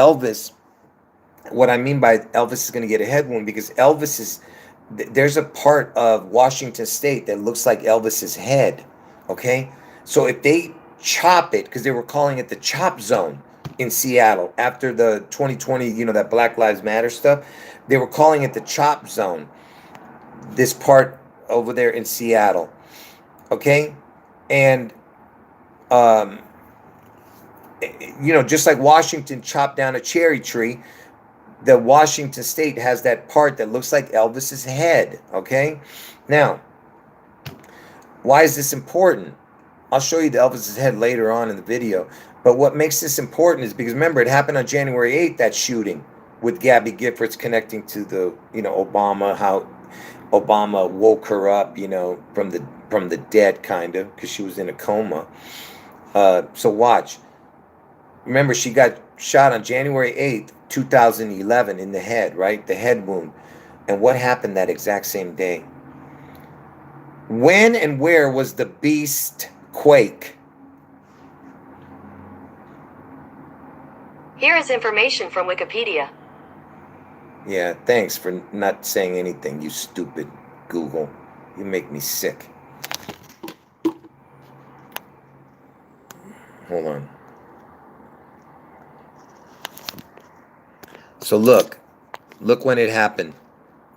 what I mean by Elvis is going to get a head wound, because there's a part of Washington State that looks like Elvis's head, okay? So if they chop it, because they were calling it the chop zone in Seattle after the 2020, that Black Lives Matter stuff, they were calling it the chop zone, this part over there in Seattle, okay? And just like Washington chopped down a cherry tree, the Washington State has that part that looks like Elvis's head, okay? Now, why is this important? I'll show you the Elvis's head later on in the video. But what makes this important is because, remember, it happened on January 8th, that shooting with Gabby Giffords connecting to the, Obama, how Obama woke her up, from the dead, kind of, because she was in a coma. So watch. Remember, she got shot on January 8th, 2011 in the head, right? The head wound. And what happened that exact same day? When and where was the beast quake? Here is information from Wikipedia. Yeah, thanks for not saying anything, you stupid Google. You make me sick. Hold on. So look when it happened.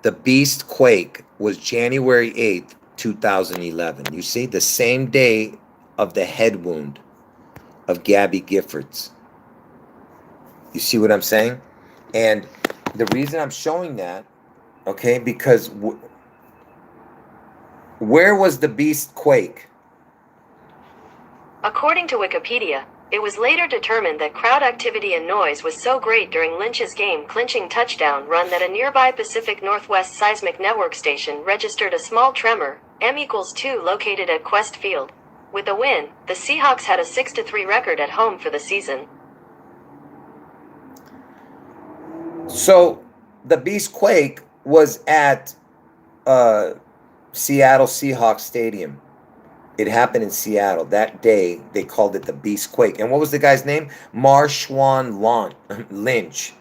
The beast quake was January 8th, 2011. You see, the same day of the head wound of Gabby Giffords. You see what I'm saying? And the reason I'm showing that, okay, because where was the beast quake? According to Wikipedia, it was later determined that crowd activity and noise was so great during Lynch's game-clinching touchdown run that a nearby Pacific Northwest seismic network station registered a small tremor, M=2, located at Quest Field. With a win, the Seahawks had a 6-3 record at home for the season. So the beast quake was at Seattle Seahawks Stadium. It happened in Seattle. That day, they called it the Beast Quake. And what was the guy's name? Marshawn Lynch.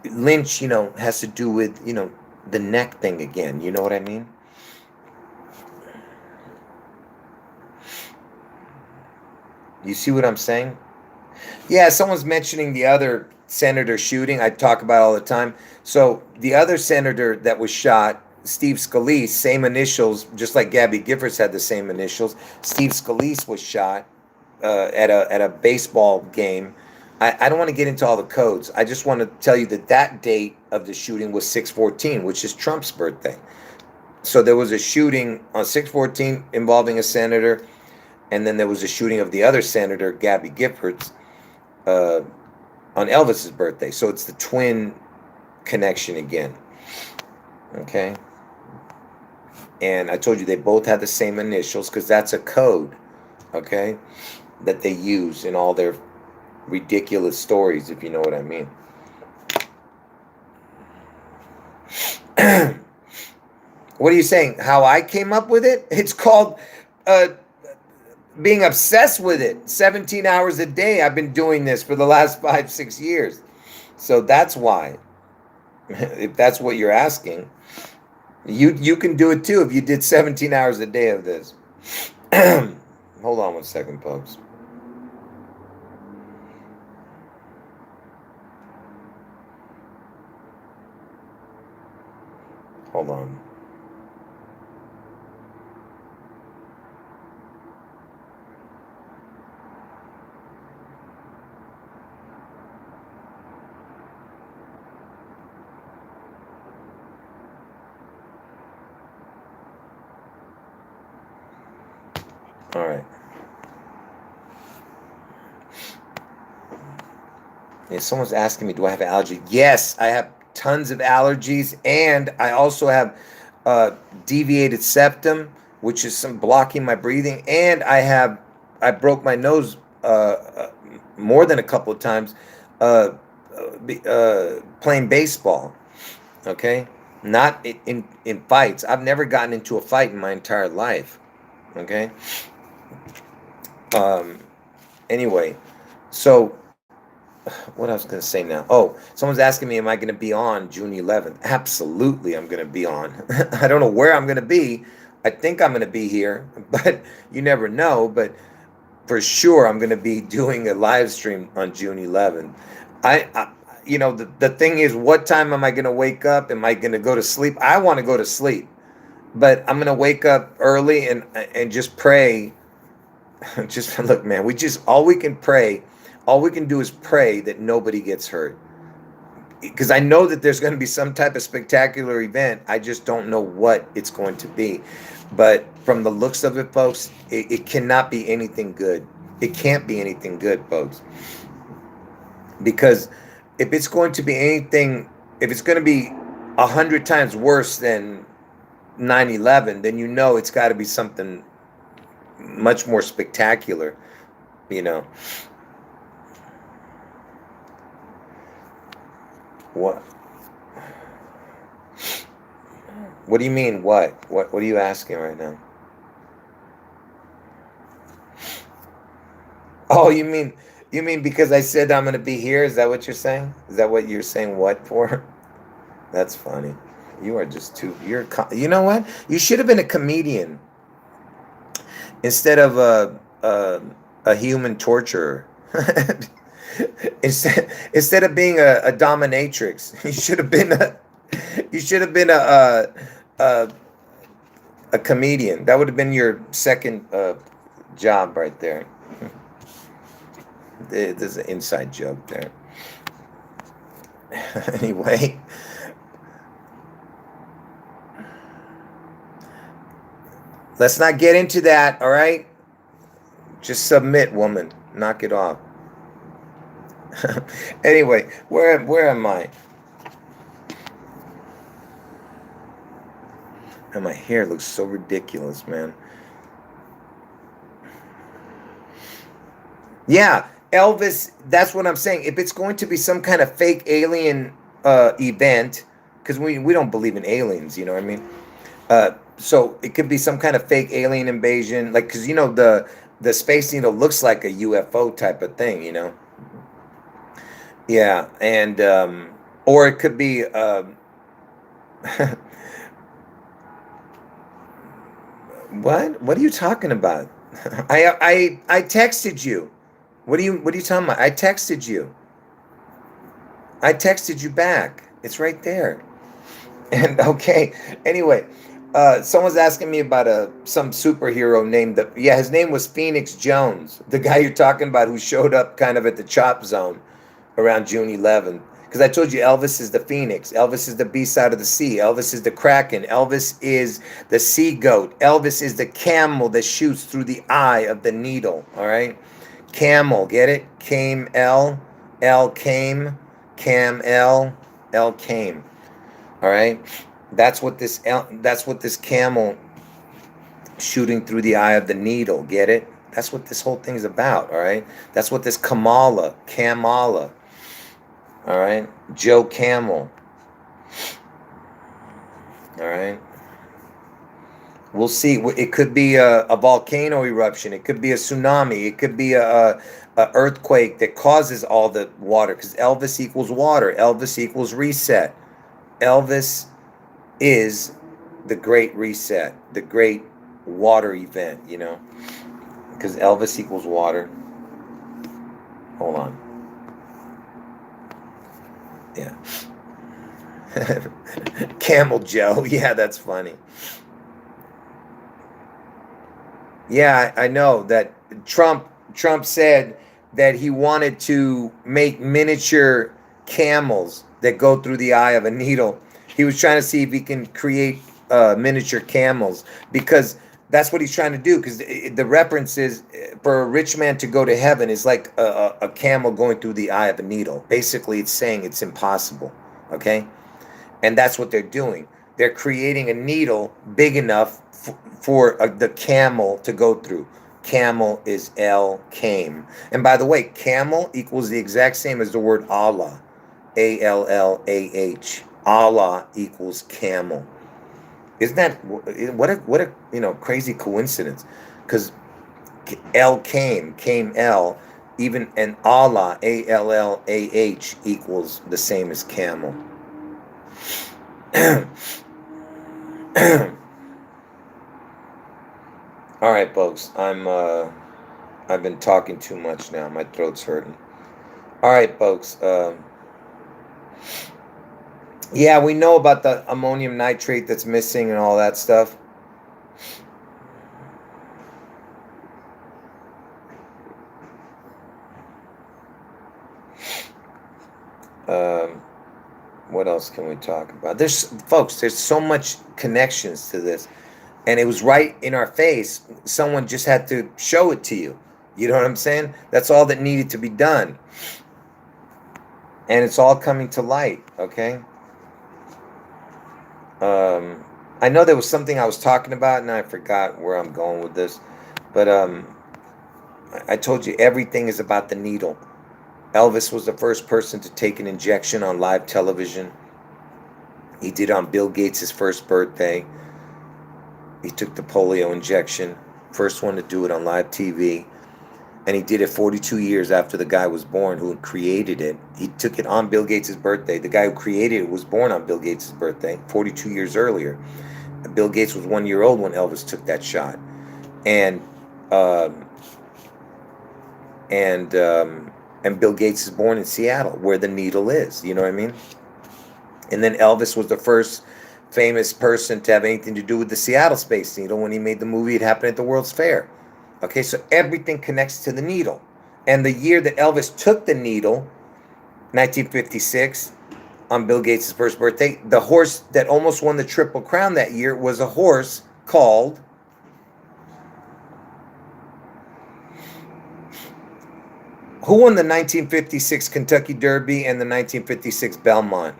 Lynch, has to do with, the neck thing again. You know what I mean? You see what I'm saying? Yeah, someone's mentioning the other senator shooting I talk about all the time. So the other senator that was shot, Steve Scalise, same initials, just like Gabby Giffords had the same initials. Steve Scalise was shot at a baseball game. I don't want to get into all the codes. I just want to tell you that date of the shooting was 6/14, which is Trump's birthday. So there was a shooting on 6/14 involving a senator, and then there was a shooting of the other senator, Gabby Giffords, on Elvis's birthday. So it's the twin connection again. Okay. And I told you they both had the same initials because that's a code, okay, that they use in all their ridiculous stories, if you know what I mean. What are you saying? How I came up with it? It's called being obsessed with it. 17 hours a day. I've been doing this for the last 5-6 years. So that's why, if that's what you're asking. You can do it too if you did 17 hours a day of this. Hold on 1 second, folks. Hold on. All right. If someone's asking me, do I have an allergy? Yes, I have tons of allergies, and I also have uh, deviated septum, which is some blocking my breathing, and I broke my nose more than a couple of times uh, playing baseball. Okay, not in fights. I've never gotten into a fight in my entire life. Okay. Um. Anyway, so what I was going to say now. Oh, someone's asking me, am I going to be on June 11th? Absolutely, I'm going to be on. I don't know where I'm going to be. I think I'm going to be here, but you never know. But for sure, I'm going to be doing a live stream on June 11th. I the thing is, what time am I going to wake up? Am I going to go to sleep? I want to go to sleep, but I'm going to wake up early and just pray. Just look, man, all we can pray, all we can do is pray that nobody gets hurt. Because I know that there's going to be some type of spectacular event. I just don't know what it's going to be. But from the looks of it, folks, it cannot be anything good. It can't be anything good, folks. Because if it's going to be anything, if it's going to be 100 times worse than 9/11, then you know it's got to be something much more spectacular, you know. What? What do you mean? What are you asking right now? Oh, you mean because I said I'm gonna be here? Is that what you're saying? Is that what you're saying? What for? That's funny. You are just too. You know what? You should have been a comedian instead of a human torturer. Instead of being a dominatrix, you should have been a a comedian. That would have been your second job right there. There's an inside joke there. Anyway, let's not get into that. All right, just submit, woman. Knock it off. Anyway, where am I? And my hair looks so ridiculous, man. Yeah, Elvis, that's what I'm saying. If it's going to be some kind of fake alien event, because we don't believe in aliens, you know what I mean? So it could be some kind of fake alien invasion, like, because the Space Needle looks like a UFO type of thing, you know? Yeah, and or it could be what are you talking about? I texted you. What are you talking about? I texted you. I texted you back. It's right there. And okay. Anyway, someone's asking me about some superhero named his name was Phoenix Jones, the guy you're talking about who showed up kind of at the chop zone around June 11th. Because I told you Elvis is the Phoenix. Elvis is the beast out of the sea. Elvis is the Kraken. Elvis is the sea goat. Elvis is the camel that shoots through the eye of the needle. All right? Camel, get it? Came L. L came. Cam L. L came. All right? That's what this camel shooting through the eye of the needle, get it? That's what this whole thing's about, all right? That's what this Kamala, all right? Joe Camel, all right? We'll see. It could be a volcano eruption. It could be a tsunami. It could be a earthquake that causes all the water, because Elvis equals water. Elvis equals reset. Elvis is the great reset, the great water event, you know, because Elvis equals water. Hold on. Yeah. Camel Joe. Yeah, that's funny. Yeah, I know that Trump said that he wanted to make miniature camels that go through the eye of a needle. He was trying to see if he can create miniature camels, because That's what he's trying to do, because the reference is for a rich man to go to heaven is like a camel going through the eye of a needle. Basically, it's saying it's impossible. Okay, and that's what they're doing. They're creating a needle big enough for the camel to go through. Camel is El Came. And by the way, camel equals the exact same as the word Allah. ALLAH. Allah equals camel. Isn't that what a crazy coincidence? Because El came El, even, and Allah ALLAH equals the same as camel. All right, folks. I've been talking too much now. My throat's hurting. All right, folks. Yeah, we know about the ammonium nitrate that's missing and all that stuff. What else can we talk about? There's so much connections to this. And it was right in our face. Someone just had to show it to you. You know what I'm saying? That's all that needed to be done. And it's all coming to light, okay? I know there was something I was talking about, and I forgot where I'm going with this. But I told you everything is about the needle. Elvis was the first person to take an injection on live television. He did it on Bill Gates' first birthday. He took the polio injection, first one to do it on live TV. And he did it 42 years after the guy was born who created it. He took it on Bill Gates' birthday. The guy who created it was born on Bill Gates' birthday, 42 years earlier. Bill Gates was 1 year old when Elvis took that shot. And Bill Gates is born in Seattle, where the needle is. You know what I mean? And then Elvis was the first famous person to have anything to do with the Seattle Space Needle. When he made the movie, it happened at the World's Fair. Okay, so everything connects to the needle. And the year that Elvis took the needle, 1956, on Bill Gates' first birthday, the horse that almost won the Triple Crown that year was a horse called... Who won the 1956 Kentucky Derby and the 1956 Belmont?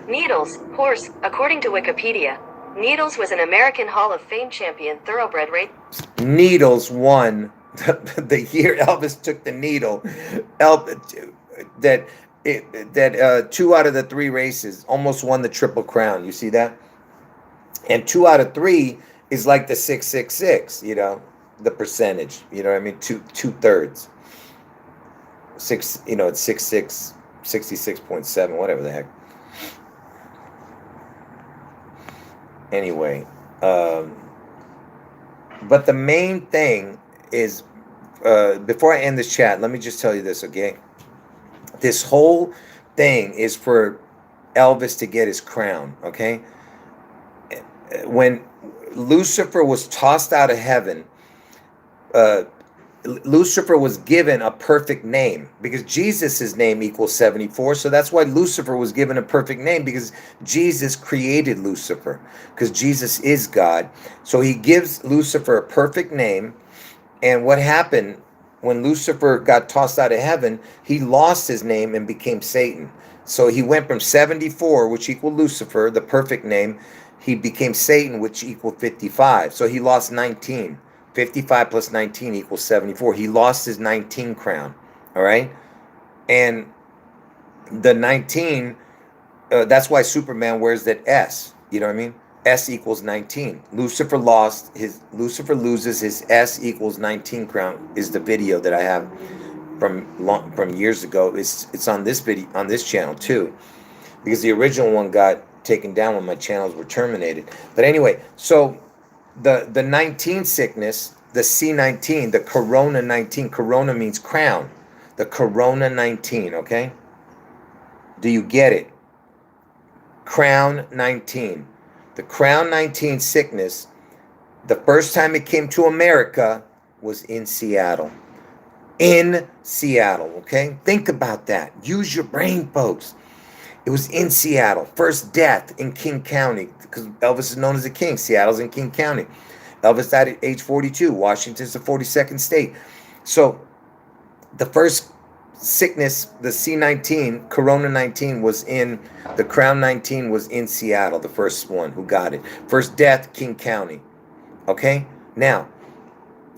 Needles, horse. According to Wikipedia, Needles was an American Hall of Fame champion thoroughbred race. Needles won the year Elvis took the needle. That 2 out of the 3 races almost won the Triple Crown. You see that? And 2 out of 3 is like the 666. You know, the percentage. You know what I mean? Two-thirds. 6. You know, it's 66.7. Whatever the heck. Anyway, but the main thing is, before I end this chat, let me just tell you this, okay? This whole thing is for Elvis to get his crown, okay? When Lucifer was tossed out of heaven, Lucifer was given a perfect name because Jesus' name equals 74. So that's why Lucifer was given a perfect name, because Jesus created Lucifer, because Jesus is God. So he gives Lucifer a perfect name. And what happened when Lucifer got tossed out of heaven, he lost his name and became Satan. So he went from 74, which equaled Lucifer, the perfect name. He became Satan, which equaled 55. So he lost 19. 55 plus 19 equals 74. He lost his 19 crown. All right. And the 19, that's why Superman wears that S. You know what I mean? S equals 19. Lucifer loses his S equals 19 crown is the video that I have from years ago. It's on this video, on this channel too, because the original one got taken down when my channels were terminated. But anyway, so the 19 sickness, the C19, the Corona 19, Corona means crown. The Corona 19, okay? Do you get it? Crown 19. The Crown 19 sickness, the first time it came to America was in Seattle. In Seattle, okay? Think about that. Use your brain, folks. It was in Seattle. First death in King County, because Elvis is known as the king. Seattle's in King County. Elvis died at age 42. Washington's the 42nd state. So the first sickness, the C19, Corona 19, was in, the Crown 19 was in Seattle, the first one who got it. First death, King County. Okay? Now,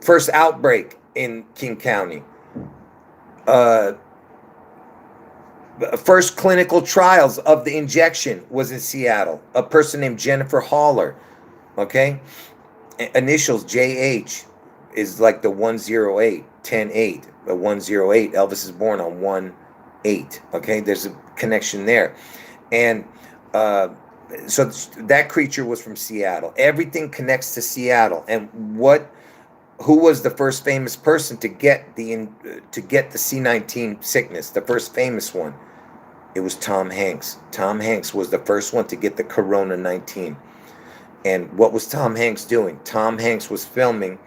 first outbreak in King County. First clinical trials of the injection was in Seattle. A person named Jennifer Haller. Okay? Initials JH is like the 108, 10-8, the 108. Elvis is born on 1-8. Okay? There's a connection there. And so that creature was from Seattle. Everything connects to Seattle. And who was the first famous person to get the C19 sickness? The first famous one. It was Tom Hanks. Tom Hanks was the first one to get the Corona 19. And what was Tom Hanks doing? Tom Hanks was filming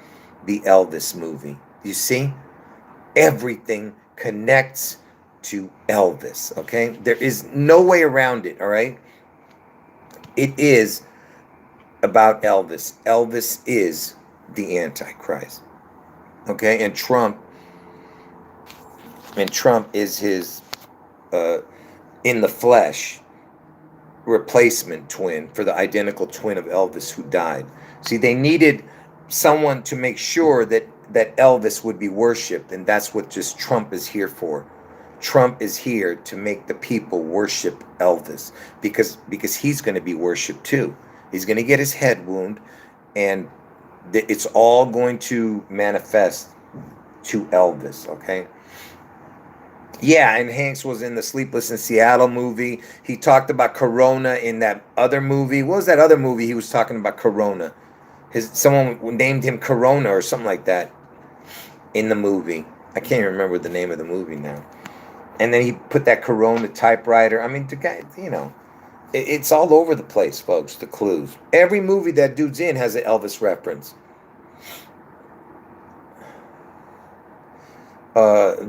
the Elvis movie. You see? Everything connects to Elvis, okay? There is no way around it, all right? It is about Elvis. Elvis is the Antichrist, okay? And Trump is his in the flesh replacement twin for the identical twin of Elvis who died. See, they needed someone to make sure that Elvis would be worshipped, and that's what just Trump is here for. Trump is here to make the people worship Elvis because he's going to be worshipped too. He's going to get his head wound, and it's all going to manifest to Elvis, okay? Yeah, and Hanks was in the Sleepless in Seattle movie. He talked about Corona in that other movie. What was that other movie he was talking about Corona? Someone named him Corona or something like that in the movie. I can't even remember the name of the movie now. And then he put that Corona typewriter. I mean, the guy, you know, it's all over the place, folks, the clues. Every movie that dude's in has an Elvis reference.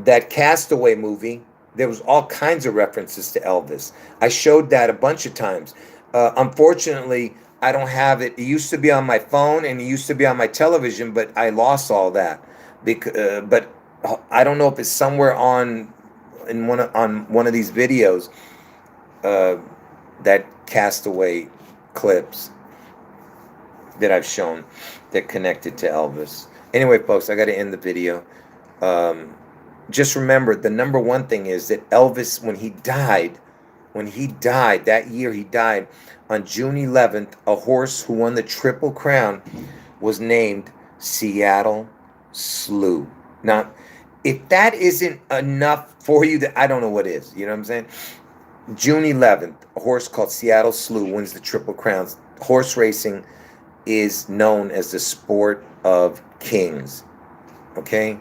That Castaway movie, there was all kinds of references to Elvis. I showed that a bunch of times. Unfortunately, I don't have it. It used to be on my phone and it used to be on my television, but I lost all that. But I don't know if it's somewhere on one of these videos. That Castaway clips that I've shown that connected to Elvis. Anyway, folks, I got to end the video. Just remember, the number one thing is that Elvis, when he died, that year he died, on June 11th, a horse who won the Triple Crown was named Seattle Slew. Now, if that isn't enough for you, I don't know what is. You know what I'm saying? June 11th, a horse called Seattle Slew wins the Triple Crowns. Horse racing is known as the sport of kings. Okay?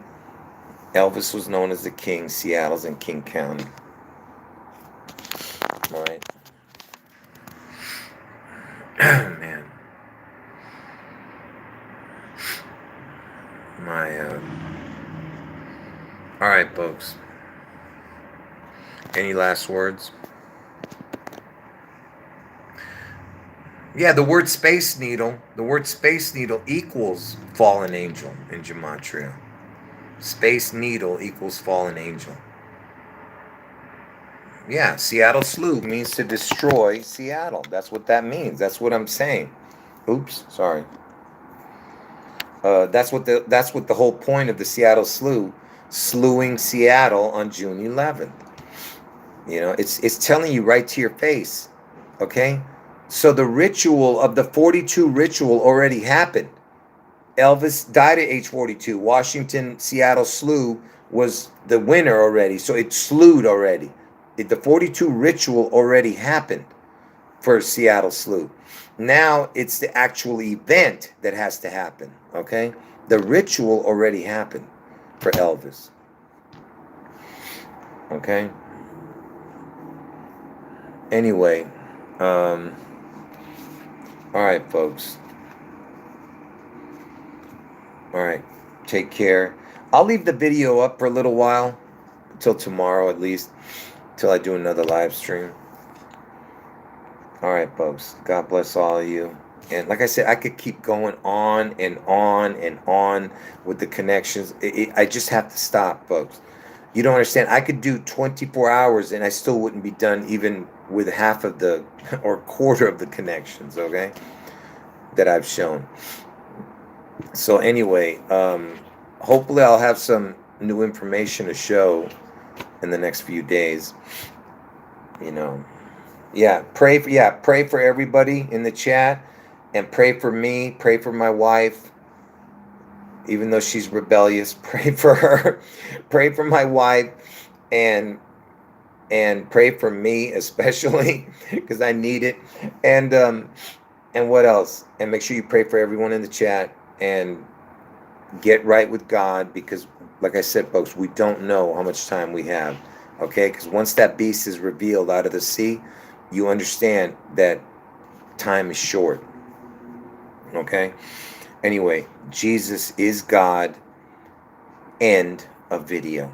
Elvis was known as the king. Seattle's in King County. All right. Man. All right, folks. Any last words? Yeah, the word Space Needle equals fallen angel in gematria. Space Needle equals fallen angel. Yeah, Seattle Slew means to destroy Seattle. That's what that means. That's what I'm saying. Oops, sorry. That's what the whole point of the Seattle Slew, slewing Seattle on June 11th. You know, it's telling you right to your face. Okay? So the ritual of the 42 ritual already happened. Elvis died at age 42. Washington, Seattle Slew was the winner already. So it slewed already. The 42 ritual already happened for Seattle Slew. Now it's the actual event that has to happen. Okay? The ritual already happened for Elvis. Okay? Anyway, all right, folks. All right, take care. I'll leave the video up for a little while, until tomorrow at least, until I do another live stream. All right, folks. God bless all of you. And like I said, I could keep going on and on and on with the connections. I just have to stop, folks. You don't understand. I could do 24 hours and I still wouldn't be done even with half of the or quarter of the connections, okay, that I've shown. So anyway, hopefully I'll have some new information to show in the next few days. You know, pray for everybody in the chat, and pray for me. Pray for my wife, even though she's rebellious. Pray for her. Pray for my wife, and pray for me especially because I need it. And what else? And make sure you pray for everyone in the chat and get right with God, because like I said, folks, we don't know how much time we have. Okay, because once that beast is revealed out of the sea, you understand that time is short. Okay, anyway, Jesus is God. End of video.